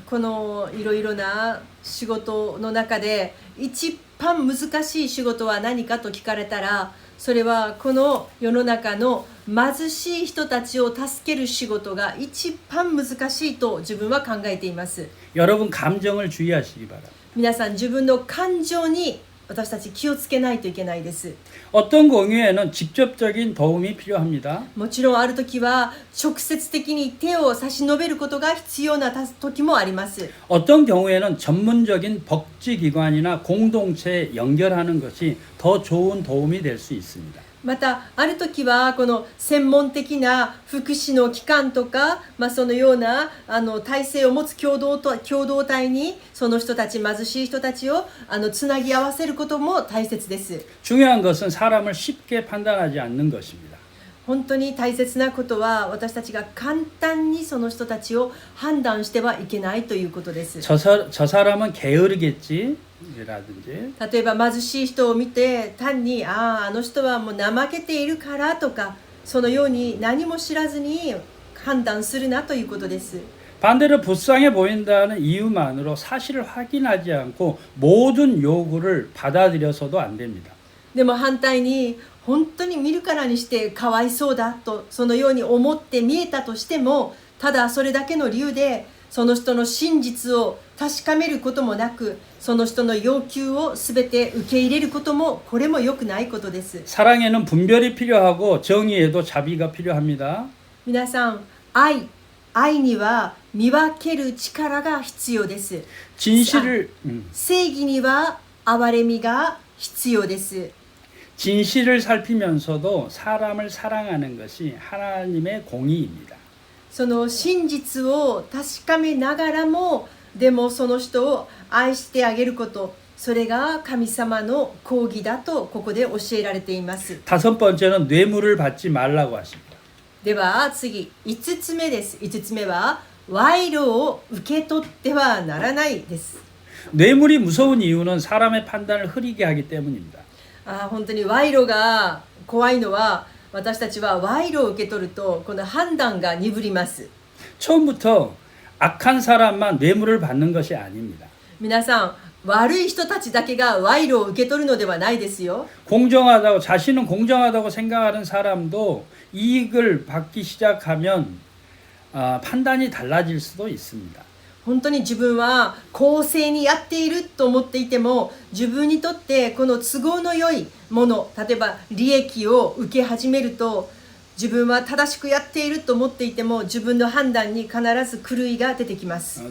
このいろいろな仕事の中で一番難しい仕事は何かと聞かれたらそれはこの世の中の貧しい人たちを助ける仕事が一番難しいと自分は考えています。 여러분 감정을 주의하시기 바랍니다. 皆さん自分の感情に私たち気をつけないといけないです。 어떤 공유에는 직접적인 도움이 필요합니다. もちろんある時は直接的に手を差し伸べることが必要な時もあります。 어떤 경우에는 전문적인 복지기관이나 공동체에 연결하는 것이 더 좋은 도움이 될 수 있습니다. またある時はこの専門的な福祉の機関とか、そのような体制を持つ共同体にその人たち貧しい人たちをつなぎ合わせることも大切です。 중요한 것은 사람을 쉽게 판단하지 않는 것입니다. 本当に大切なことは私たちが簡単にその人たちを判断してはいけないということです。 저 사람은 게으르겠지 라든지 例えば貧しい人を見て単にあの人はもう怠けているからとかそのように何も知らずに判断するなということです。 반대로 불쌍해 보인다는 이유만으로 사실을 확인하지 않고 모든 요구를 받아들여서도 안 됩니다. でも反対に本当に見るからにしてかわいそうだとそのように思って見えたとしてもただそれだけの理由でその人の真実を確かめることもなくその人の要求をすべて受け入れることもこれも良くないことです。 사랑에는 분별이 필요하고 정의에도 자비가 필요합니다. 皆さん愛愛には見分ける力が必要です。 진실을 正義には憐れみが必要です。 진실을 살피면서도 사람을 사랑하는 것이 하나님의 공의입니다. その真実を確かめながらも、でもその人を愛してあげること、それが神様の公義だとここで教えられています。 다섯 번째는 뇌물을 받지 말라고 하십니다. では次、5つ目です。5つ目は賄賂を受け取ってはならないです。 뇌물이 무서운 이유는 사람의 판단을 흐리게 하기 때문입니다. 本当に賄賂が怖いのは、私たちは賄賂を受け取るとこの判断が鈍ります。 처음부터 악한 사람만 뇌물을 받는 것이 아닙니다. 皆さん、悪い人たちだけが賄賂を受け取るのではないですよ。 공정하다고 자신은 공정하다고 생각하는 사람도 이익을 받기 시작하면 판단이 달라질 수도 있습니다. 本当に自分は公正にやっていると思っていても、自分にとってこの都合の良いもの、例えば利益を受け始めると、自分は正しくやっていると思っていても、自分の判断に必ず狂いが出てきます。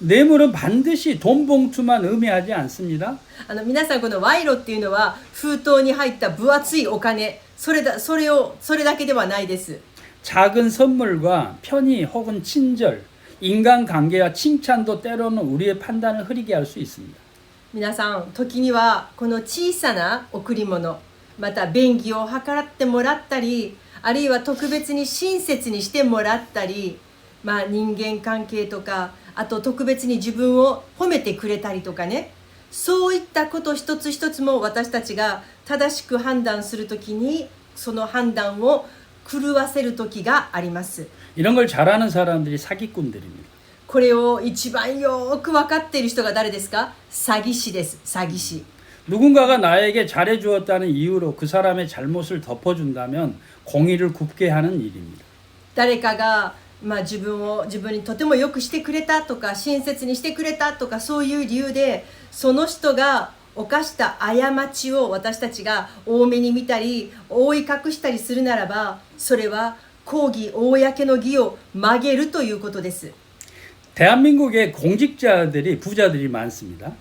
뇌물은 반드시 돈 봉투만 의미하지 않습니다. 皆さん、この賄賂っていうのは封筒に入った分厚いお金、それだけではないです。 작은 선물과 편의 혹은 친절, 인간관계와 칭찬도 때로는 우리의 판단을 흐리게 할 수 있습니다. 皆さん、時にはこの小さな贈り物、また便宜を図ってもらったり、あるいは特別に親切にしてもらったり、人間関係とか、あと特別に自分を褒めてくれたりとかね、そういったこと一つ一つも私たちが正しく判断するときに、その判断を狂わせる時があります。 이런 걸 잘하는 사람들이 사기꾼들입니다. これを一番よく分かっている人が誰ですか？詐欺師です。詐欺師。 누군가가 나에게 잘해 주었다는 이유로 그 사람의 잘못을 덮어준다면 공의를 굽게 하는 일입니다. 誰かが自分にとてもよくしてくれたとか、親切にしてくれたとか、そういう理由でその人が犯した過ちを私たちが多めに見たり覆い隠したりするならば、それは公義、公の義を曲げるということです。 대한민국의 공직자들이 부자들이 많습니다.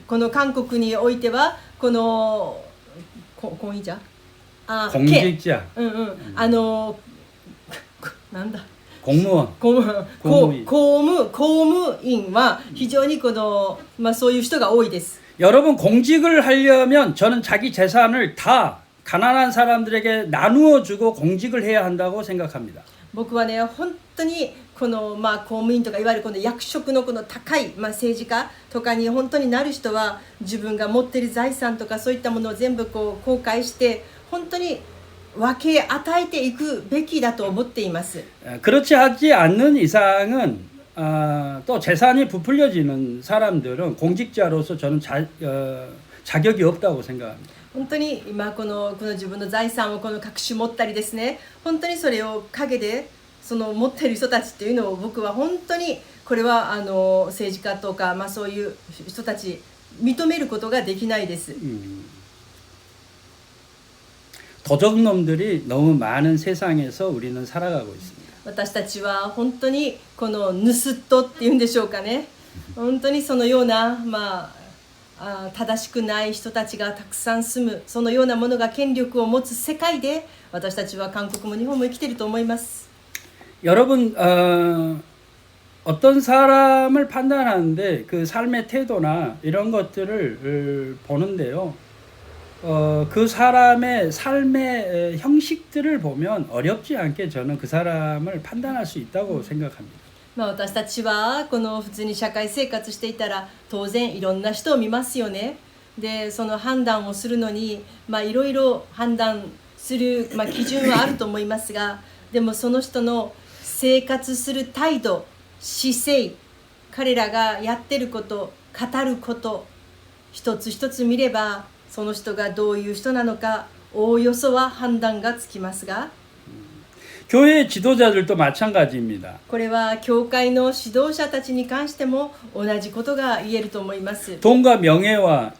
この韓国においてはこの공직자なんだ 공무원 公務員は非常にそういう人が多いです。 여러분 공직을 하려면 저는 자기 재산을 다 가난한 사람들에게 나누어 주고 공직을 해야 한다고 생각합니다. 僕はね、本当に公務員とかいわゆるこの役職のこの高い、政治家とかに本当になる人は、自分が持っている財産とかそういったものを全部公開して本当に分け与えていくべきだと思っています。 그렇지 하지 않는 이상은 또 재산이 부풀려지는 사람들은 공직자로서 저는 자격이 없다고 생각합니다. 本当に今この自分の財産を隠し持ったりですね、本当にそれを陰で持っている人たちっていうのを、僕は本当にこれは政治家とか、そういう人たち認めることができないです。 도적놈들이 너무 많은 세상에서 우리는 살아가고 있습니다. 私たちは本当にこの盗っ人っていうんでしょうかね、本当にそのような正しくない人たちがたくさん住む、そのようなものが権力を持つ世界で、私たちは韓国も日本も生きていると思います。 여러분 어떤 사람을 판단하는데 그 삶의 태도나 이런 것들을 보는데요. 그 사람의 삶의 형식들을 보면 어렵지 않게 저는 그 사람을 판단할 수 있다고 생각합니다. 私たちはこの普通に社会生活していたら当然いろんな人を見ますよね。で、その判断をするのにいろいろ判断する基準はあると思いますが、でもその人の生活する態度、姿勢、彼らがやってること、語ること、一つ一つ見ればその人がどういう人なのか、おおよそは判断がつきますが、 교회 지도자들도 마찬가지입니다. これは教会の指導者たちに関しても同じことが言えると思います。 돈과 명예와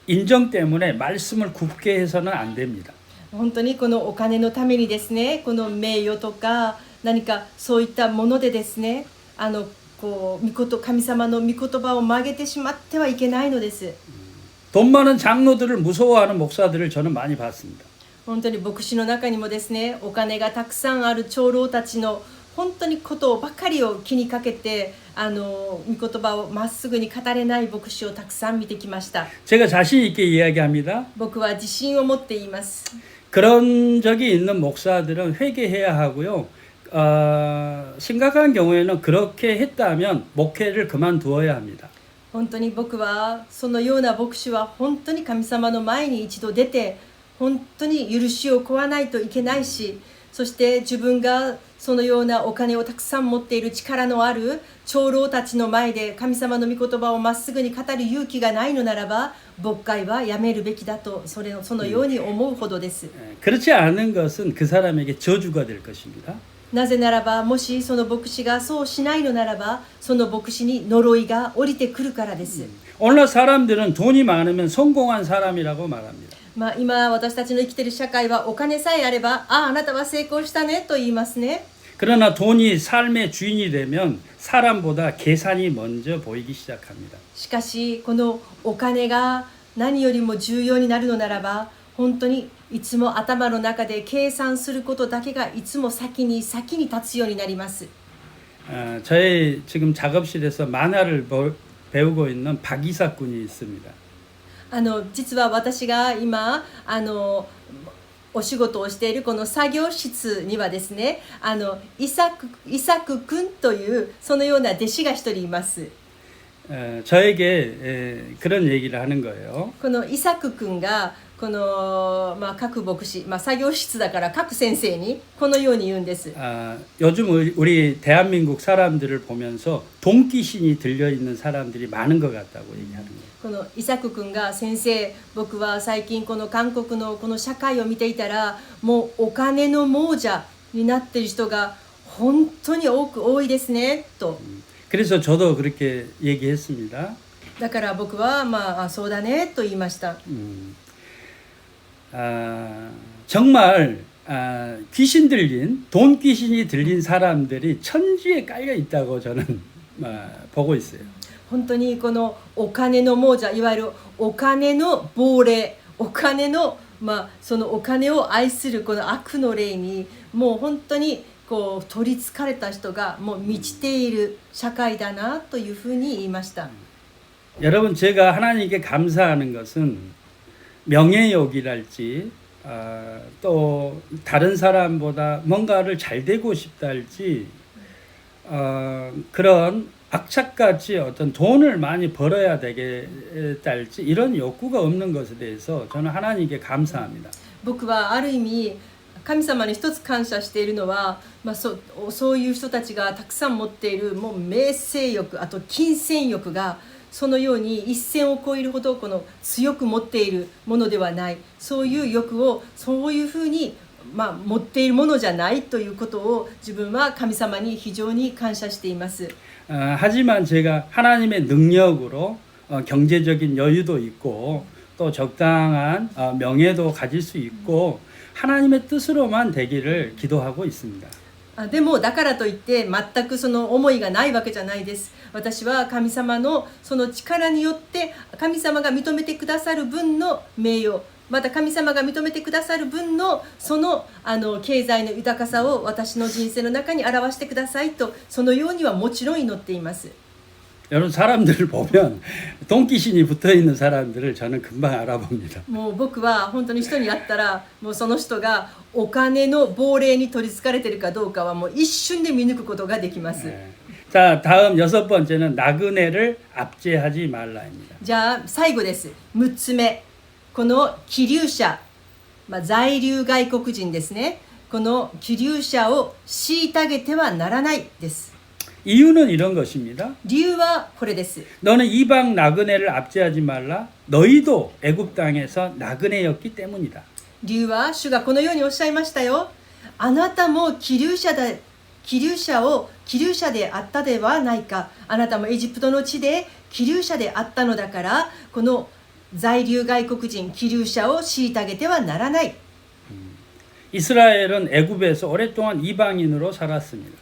인정 때문에 말씀을 굽게 해서는 안 됩니다. 本当にこのお金のためにですね、この名誉とか何かそういったものでですね、神様の御言葉を曲げてしまってはいけないのです。 돈 많은 장로들을 무서워하는 목사들을 저는 많이 봤습니다. 本当に牧師の中にもですね、お金がたくさんある長老たちの本当にことばかりを気にかけて、御言葉をまっすぐに語れない牧師をたくさん見てきました。 제가 자신 있게 이야기합니다. 僕は自信を持って言います。 그런 적이 있는 목사들은 회개해야 하고요. 심각한 경우에는 그렇게 했다면 목회를 그만두어야 합니다. 本当に僕はそのような牧師は本当に神様の前に一度出て、本当に許しを請わないといけないし、そして自分がそのようなお金をたくさん持っている力のある長老たちの前で神様の御言葉をまっすぐに語る勇気がないのならば、牧会はやめるべきだとそのように思うほどです。 그렇지 않은 것은 그 사람에게 저주가 될 것입니다. なぜならば、もしその牧師がそうしないのならば、その牧師に呪いが降りてくるからです。 오늘날 사람들은 돈이 많으면 성공한 사람이라고 말합니다. 今私たちの生きている社会はお金さえあれば、あなたは成功したねと言いますね。 그러나 돈이 삶의 주인이 되면 사람보다 계산이 먼저 보이기 시작합니다. しかしこのお金が何よりも重要になるのならば、本当にいつも頭の中で計算することだけがいつも先に立つようになります。 저의 지금 작업실에서 만화를 배우고 있는 박이사 군이 있습니다. 実は私が今お仕事をしているこの作業室にはですね、イサク君というそのような弟子が一人います。 저에게 그런 얘기를 하는 거예요. このイサク君がこの、各牧師、作業室だから各先生にこのように言うんです。 요즘 우리 대한민국 사람들을 보면서 돈귀신이 들려있는 사람들이 많은 것 같다고 얘기하는 거예요. このイサク君が、先生、僕は最近この韓国のこの社会を見ていたら、もうお金の亡者になっている人が本当に多いですねと。 그래서 저도 그렇게 얘기했습니다. だから僕はそうだねと言いました。 정말 귀신 들린 돈 귀신이 들린 사람들이 천지에 깔려 있다고 저는 보고 있어요. 本当にこのお金の亡者、いわゆるお金の亡霊、お金のそのお金を愛するこの悪の霊にもう本当に取りつかれた人がもう満ちている社会だなというふうに言いました。 여러분, 제가 하나님께 감사하는 것은 명예욕이랄지 또 다른 사람보다 뭔가를 잘 되고 싶다 할지 그런 악착같이 어떤 돈을 많이 벌어야 되겠다 할지 이런 욕구가 없는 것에 대해서 저는 하나님께 감사합니다. 僕はある意味神様に一つ感謝しているのは、そういう人たちがたくさん持っているもう名声欲、あと金銭欲がそのように一線を越えるほど強く持っているものではない、そういう欲をそういうふうに持っているものじゃないということを自分は神様に非常に感謝しています。 하지만 제가 하나님의 능력으로 경제적인 여유도 있고 또 적당한 명예도 가질 수 있고 하나님의 뜻으로만 되기를 기도하고 있습니다. でもだからといって全くその思いがないわけじゃないです。私は神様のその力によって神様が認めてくださる分の名誉、また神様が認めてくださる分のその経済の豊かさを私の人生の中に表してくださいと、そのようにはもちろん祈っています。 여러분, 사람들을 보면 돈귀신이 붙어있는 사람들을 저는 금방 알아봅니다. もう僕は本当に人に会ったらもうその人がお金の亡霊に取り憑かれているかどうかはもう一瞬で見抜くことができます。 자, 다음 6번째는 나그네를 압제하지 말라입니다. じゃあ最後です。6つ目、この寄留者、在留外国人ですね。この寄留者を虐げてはならないです。 이유는 이런 것입니다. 理由はこれです。 너는 이방 나그네를 압제하지 말라. 너희도 애굽 땅에서 나그네였기 때문이다. 理由は主がこのようにおっしゃいましたよ。あなたも寄留者であったではないか。あなたもエジプトの地で寄留者であったのだから、この在留外国人寄留者を虐げてはならない。 이스라엘은 애굽에서 오랫동안 이방인으로 살았습니다.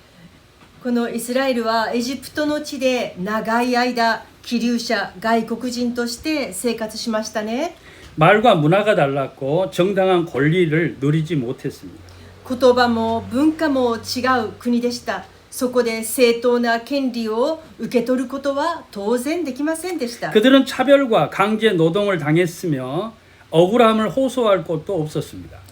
このイスラエルはエジプトの地で長い間寄留者外国人として生活しましたね。 말과 문화가 달랐고 정당한 권리를 누리지 못했습니다. 言葉も文化も違う国でした。そこで正当な権利を受け取ることは当然できませんでした。 그들은 차별과 강제 노동을 당했으며 억울함을 호소할 곳도 없었습니다.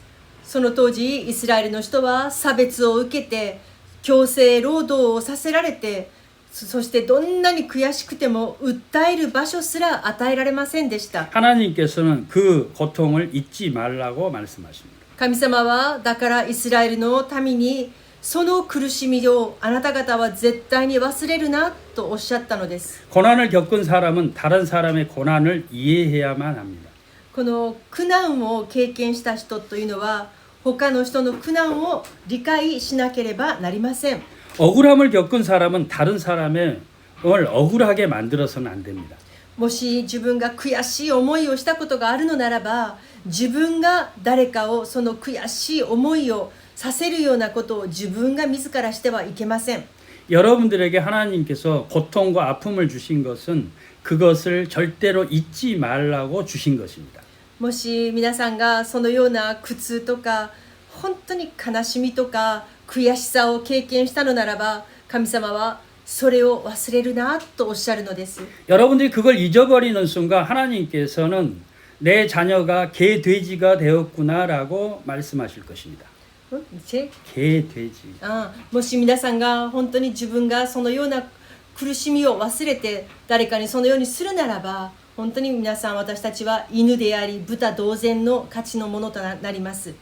その当時イスラエルの人は差別を受けて強制労働をさせられて、そしてどんなに悔しくても訴える場所すら与えられませんでした。 하나님께서는 그 고통을 잊지 말라고 말씀하십니다. 神様はだからイスラエルの民にその苦しみをあなた方は絶対に忘れるなとおっしゃったのです。 고난을 겪은 사람은 다른 사람의 고난을 이해해야만 합니다. この苦難を経験した人というのは他の人の苦難を理解しなければなりません。 억울함을 겪은 사람은 다른 사람을 억울하게 만들어서는 안 됩니다. もし自分が悔しい思いをしたことがあるのならば、自分が誰かをその悔しい思いをさせるようなことを自分が自らしてはいけません。 여러분들에게 하나님께서 고통과 아픔을 주신 것은 그것을 절대로 잊지 말라고 주신 것입니다. もし皆さんがそのような苦痛とか本当に悲しみとか悔しさを経験したのならば、神様はそれを忘れるなとおっしゃるのです。 여러분들이 그걸 잊어버리는 순간 하나님께서는 내 자녀가 개돼지가 되었구나라고 말씀하실 것입니다. チェ 개돼지. もし皆さんが本当に自分がそのような苦しみを忘れて誰かにそのようにするならば、本当に皆さん私たちは犬であり豚同然の価値のものとなります。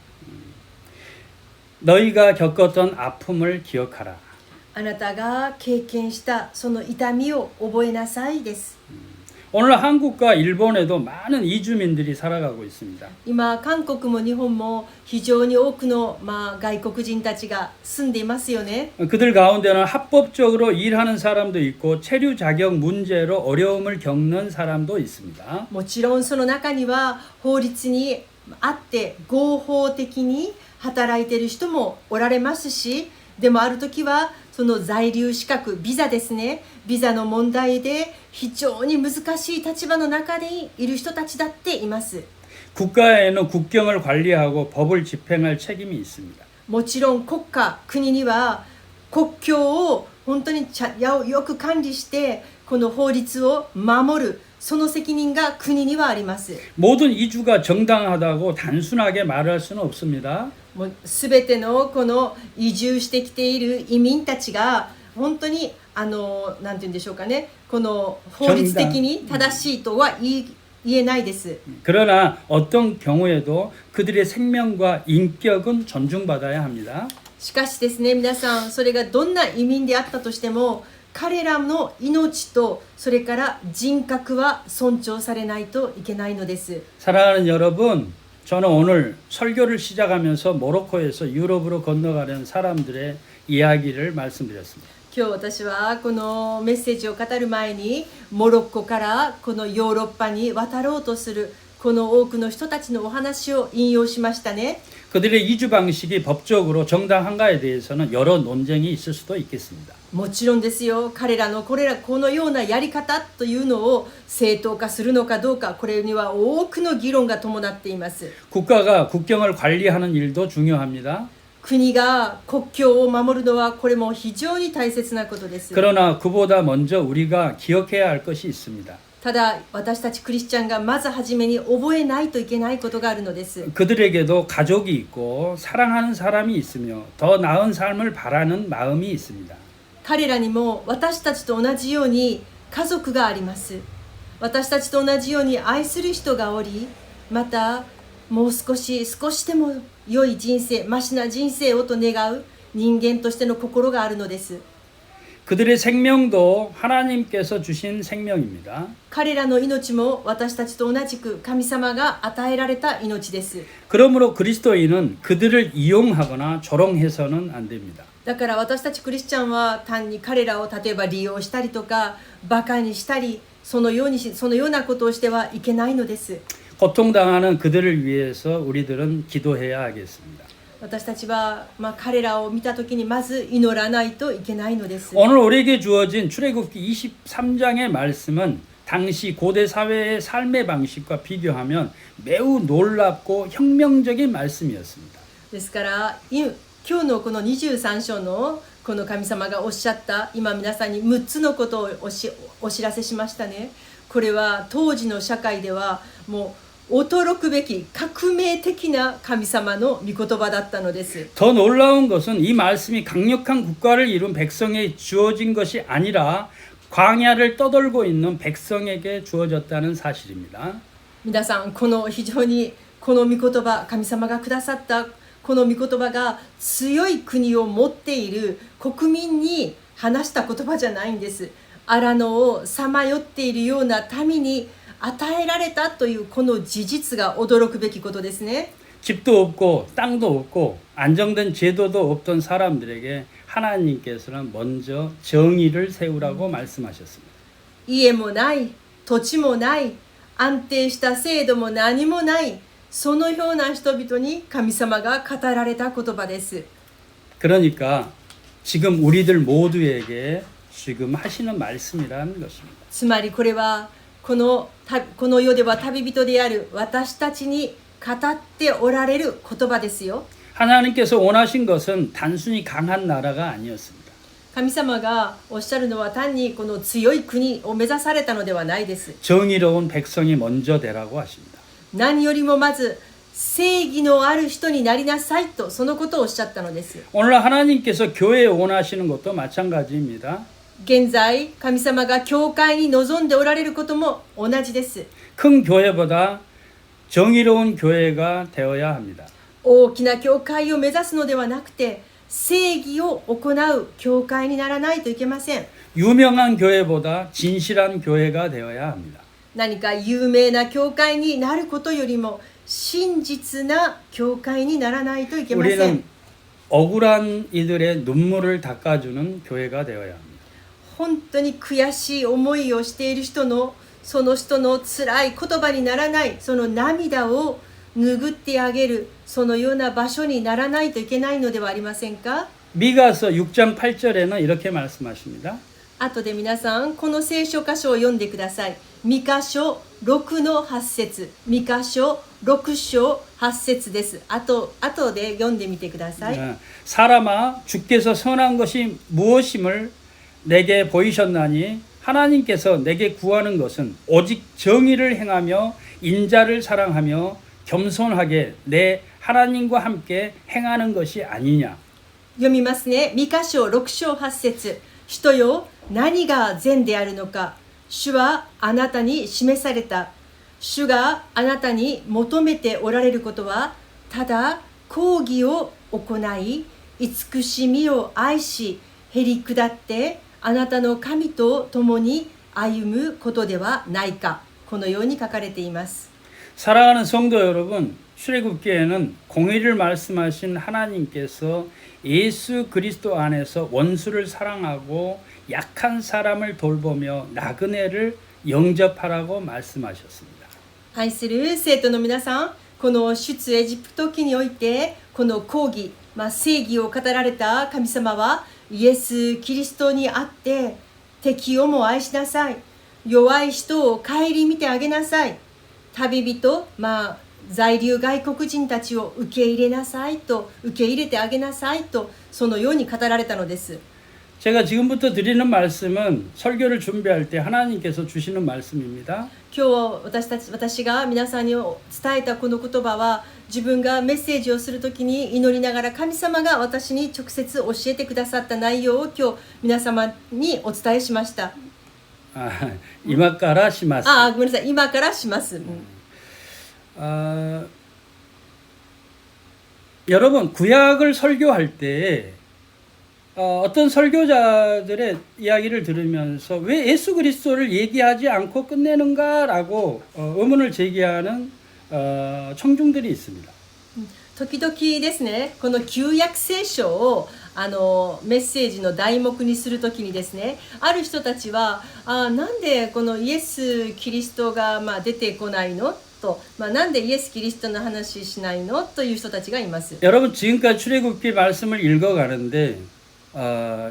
너희가 겪었던 아픔을 기억하라. あなたが経験したその痛みを覚えなさいです。 오늘 한국과 일본에도 많은 이주민들이 살아가고 있습니다. 今韓国も日本も非常に多くの、外国人たちが住んでいますよね。 그들 가운데는 합법적으로 일하는 사람도 있고 체류 자격 문제로 어려움을 겪는 사람도 있습니다. もちろんその中には法律にあって合法的に働いている人もおられますし、でもある時はその在留資格ビザですね、ビザの問題で非常に難しい立場の中にいる人たちだっています。 국가에는 국경을 관리하고 법을 집행할 책임이 있습니다. もちろん国家国には国境を本当によく管理してこの法律を守るその責任が国にはあります。 모든 이주가 정당하다고 단순하게 말할 수는 없습니다. もう全てのこの移住してきている移民たちが本当になんて言うんでしょうかね、この法律的に正しいとは言えないです。 그러나 어떤 경우에도 그들의 생명과 인격은 존중받아야 합니다. しかしですね、皆さんそれがどんな移民であったとしても彼らの命とそれから人格は尊重されないといけないのです。 사랑하는 여러분, 저는 오늘 설교를 시작하면서 모로코에서 유럽으로 건너가는 사람들의 이야기를 말씀드렸습니다. 今日私はこのメッセージを語る前にモロッコからこのヨーロッパに渡ろうとするこの多くの人たちのお話を引用しましたね。 그들의 이주 방식이 법적으로 정당한가에 대해서는 여러 논쟁이 있을 수도 있겠습니다. もちろんですよ。彼らのこのようなやり方というのを正当化するのかどうか、これには多くの議論が伴っています。 국가가 국경을 관리하는 일도 중요합니다. 国が国境を守るのはこれも非常に大切なことです。 그러나 그보다 먼저 우리가 기억해야 할 것이 있습니다. ただ私たちクリスチャンがまず初めに覚えないといけないことがあるのです。 그들에게도 가족이 있고 사랑하는 사람이 있으며 더 나은 삶을 바라는 마음이 있습니다. 彼らにも私たちと同じように家族があります。私たちと同じように愛する人がおり、またもう少しでも良い人生、マシな人生をと願う人間としての心があるのです。 그들의 생명도 하나님께서 주신 생명입니다. 彼らの命も私たちと同じく神様が与えられた命です。 그러므로 그리스도인은 그들을 이용하거나 조롱해서는 안 됩니다. だから私たちクリスチャンは単に彼らを例えば利用したりとかバカにしたりそのようなことをしてはいけないのです。 고통당하는 그들을 위해서 우리들은 기도해야 하겠습니다. 私たちは、彼らを見たときにまず祈らないといけないのです。 오늘 우리에게 주어진 출애굽기 23장의 말씀은 당시 고대 사회의 삶의 방식과 비교하면 매우 놀랍고 혁명적인 말씀이었습니다. ですから今日のこの23章のこの神様がおっしゃった今皆さんに6つのことをお知らせしましたね。これは当時の社会ではもう驚くべき革命的な神様の御言葉だったのです。 더 놀라운 것은 이 말씀이 강력한 국가를 이룬 백성에 주어진 것이 아니라 광야를 떠돌고 있는 백성에게 주어졌다는 사실입니다. 皆さんこの非常にこの御言葉神様がくださったこの御言葉が強い国を持っている国民に話した言葉じゃないんです。荒野をさまよっているような民に与えられたというこの事実が驚くべきことですね。 집도 없고 땅도 없고 안정된 제도도 없던 사람들에게 하나님께서는 먼저 정의를 세우라고 말씀하셨습니다. 家もない土地もない安定した制度も何もないそのような人々に神様が語られた言葉です。 그러니까 지금 우리들 모두에게 지금 하시는 말씀이라는 것입니다. つまりこれはこの世では旅人である私たちに語っておられる言葉ですよ。 하나님께서 원하신 것은 단순히 강한 나라가 아니었습니다. 神様がおっしゃるのは単にこの強い国を目指されたのではないです。 정의로운 백성이 먼저 되라고 하십니다. 何よりもまず正義のある人になりなさいとそのことをおっしゃったのです。 오늘 하나님께서 교회에 원하시는 것도 마찬가지입니다. 現在神様が教会に望んでおられることも同じです。 큰 교회보다 정의로운 교회가 되어야 합니다. 大きな教会を目指すのではなくて正義を行う教会にならないといけません。 유명한 교회보다 진실한 교회가 되어야 합니다. 何か有名な教会になることよりも真実な教会にならないといけません。 우리는 억울한 이들의 눈물을 닦아주는 교회가 되어야 합니다. 本当に悔しい思いをしている人のその人の辛い言葉にならないその涙を拭ってあげるそのような場所にならないといけないのではありませんか。 미가서 6장 8절에는 이렇게 말씀하십니다. 後で皆さんこの聖書箇所を読んでください。ミカ書6の8節ミカ書6章8節です。後で読んでみてください。 사람아 주께서 선한 것이 무엇임을 내게 보이셨나니 하나님께서 내게 구하는 것은 오직 정의를 행하며 인자를 사랑하며 겸손하게 내 하나님과 함께 행하는 것이 아니냐. 読みますね。ミカ書6章8節人よ何が善であるのか主はあなたに示された。主があなたに求めておられることはただ公義を行い慈しみを愛しへり下ってあなたの神と共に歩むことではないか。このように書かれています。 사랑하는 성도 여러분, 출애굽기에는 공의를 말씀하신 하나님께서 예수 그리스도 안에서 원수를 사랑하고 약한 사람을 돌보며 나그네를 영접하라고 말씀하셨습니다. 愛する生徒の皆さん、この出エジプト記においてこの公義、正義を語られた神様はイエス・キリストにあって敵をも愛しなさい、弱い人を顧みてあげなさい、旅人、在留外国人たちを受け入れなさいと受け入れてあげなさいとそのように語られたのです。 제가 지금부터 드리는 말씀은 설교를 준비할 때 하나님께서 주시는 말씀입니다. 今日私が皆さんに伝えたこの言葉は自分がメッセージをするときに祈りながら神様が私に直接教えてくださった内容を今日皆様にお伝えしました。 今からします。ごめんなさい、今からします。 여러분 구약을 설교할 때 어떤 설교자들의 이야기를 들으면서 왜 예수 그리스도를 얘기하지 않고 끝내는가라고 의문을 제기하는 청중들이 있습니다. 時々ですね、この旧約聖書をメッセージの題目にするときにですね、ある人たちはなんでこのイエス・キリストが出てこないのと、なんでイエス・キリストの話しないのという人たちがいます。 여러분 지금까지 출애굽기 말씀을 읽어가는데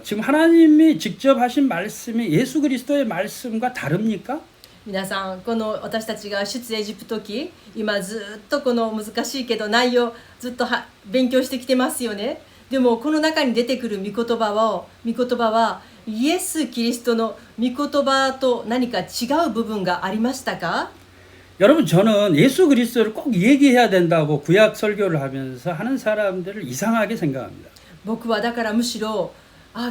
지금 하나님이 직접 하신 말씀이 예수 그리스도의 말씀과 다릅니까? 皆さん、この私たちが出エジプト記、今ずっとこの難しいけど内容ずっと勉強してきてますよね。でもこの中に出てくる御言葉はイエス・キリストの御言葉と何か違う部分がありましたか？ 여러분 저는 예수 그리스도를 꼭 얘기해야 된다고 구약 설교를 하면서 하는 사람들을 이상하게 생각합니다. 僕はだからむしろ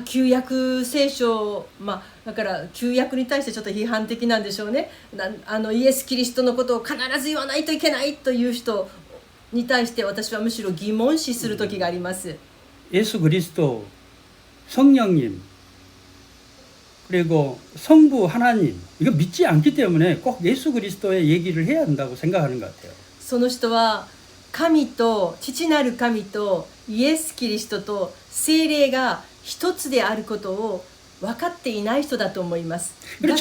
旧約聖書、だから旧約に対してちょっと批判的なんでしょうね。イエス・キリストのことを必ず言わないといけないという人に対して私はむしろ疑問視する時があります。 예수 그리스도, 성령님, 그리고 성부 하나님 이거 믿지 않기 때문에 꼭 예수 그리스도의 얘기를 해야 한다고 생각하는 것 같아요. その人は神と父なる神とイエス・キリストと聖霊が一つであることを分かっていない人だと思います。 그리고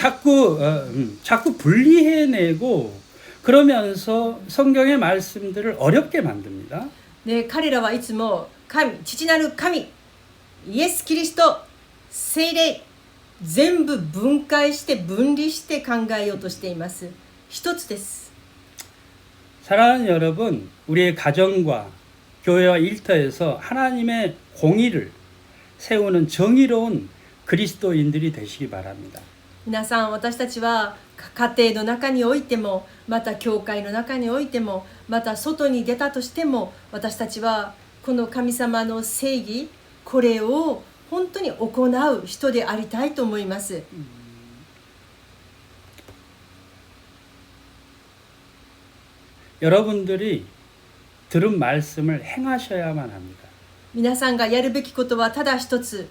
자꾸 분리해내고 그러면서 성경의 말씀들을 어렵게 만듭니다. で、彼らはいつも父なる神、イエス・キリスト、聖霊全部分解して分離して考えようとしています。一つです。 사랑하는 여러분, 우리의 가정과 교회와 일터에서 하나님의 공의를 세우는 정의로운 그리스도인들이 되시기 바랍니다. 皆さん、私たちは家庭の中においても、また教会の中においても、また外に出たとしても、私たちはこの神様の正義、これを本当に行う人でありたいと思います。 여러분들이 들은 말씀을 행하셔야만 합니다. 皆さんがやるべきことはただ一つ、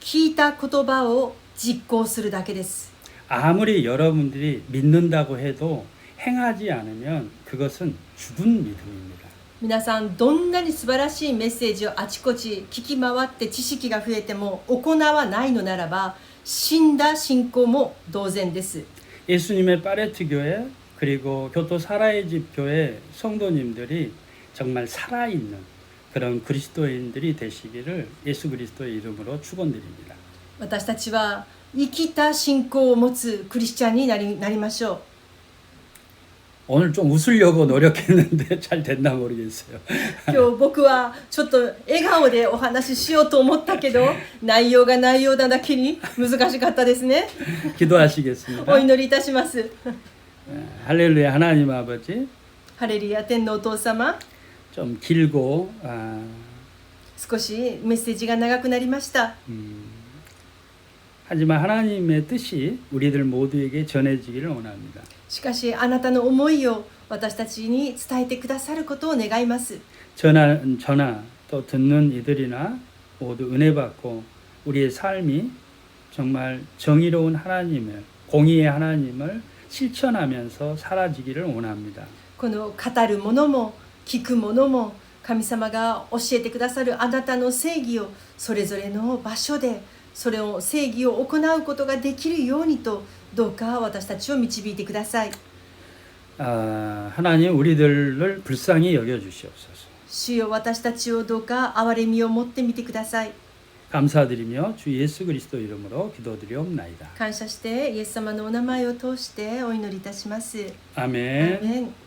聞いた言葉を実行するだけです。 아무리 여러분들이 믿는다고 해도 행하지 않으면 그것은 죽은 믿음입니다. 皆さん、どんなに素晴らしいメッセージをあちこち聞き回って知識が増えても行わないのならば、死んだ信仰も同然です。 예수님의 파레트 교회 그리고 교토 사라의 집 교회 성도님들이 정말 살아있는 그런 그리스도인들이 되시기를 예수 그리스도의 이름으로 축원드립니다. 私たちは生きた信仰を持つクリスチャンになりましょう。 오늘 좀 웃으려고 노력했는데 잘 됐나 모르겠어요. 今日僕はちょっと笑顔でお話ししようと思ったけど、内容が内容なだけに難しかったですね。 기도하시겠습니다. お祈りいたします。 할렐루야 하나님 아버지 ハレルヤ天のお父様、 좀 길고 少しメッセージが長くなりました。 하지만 하나님의 뜻이 우리들 모두에게 전해지기를 원합니다. しかしあなたの思いを私たちに伝えてくださることを願います。 저나 또 듣는 이들이나 모두 은혜 받고 우리의 삶이 정말 정의로운 하나님을 공의의 하나님을 실천하면서 사라지기를 원합니다. この語る者も聞く者も神様が教えてくださるあなたの正義をそれぞれの場所でそれを正義を行うことができるようにとどうか私たちを導いてください。 하나님 우리들을 불쌍히 여겨주시옵소서. 主よ、私たちをどうか憐れみを持ってみてください。 감사드리며 주 예수 그리스도 이름으로 기도드리옵나이다. 感謝してイエス様のお名前を通してお祈りいたします。 아멘. 아멘.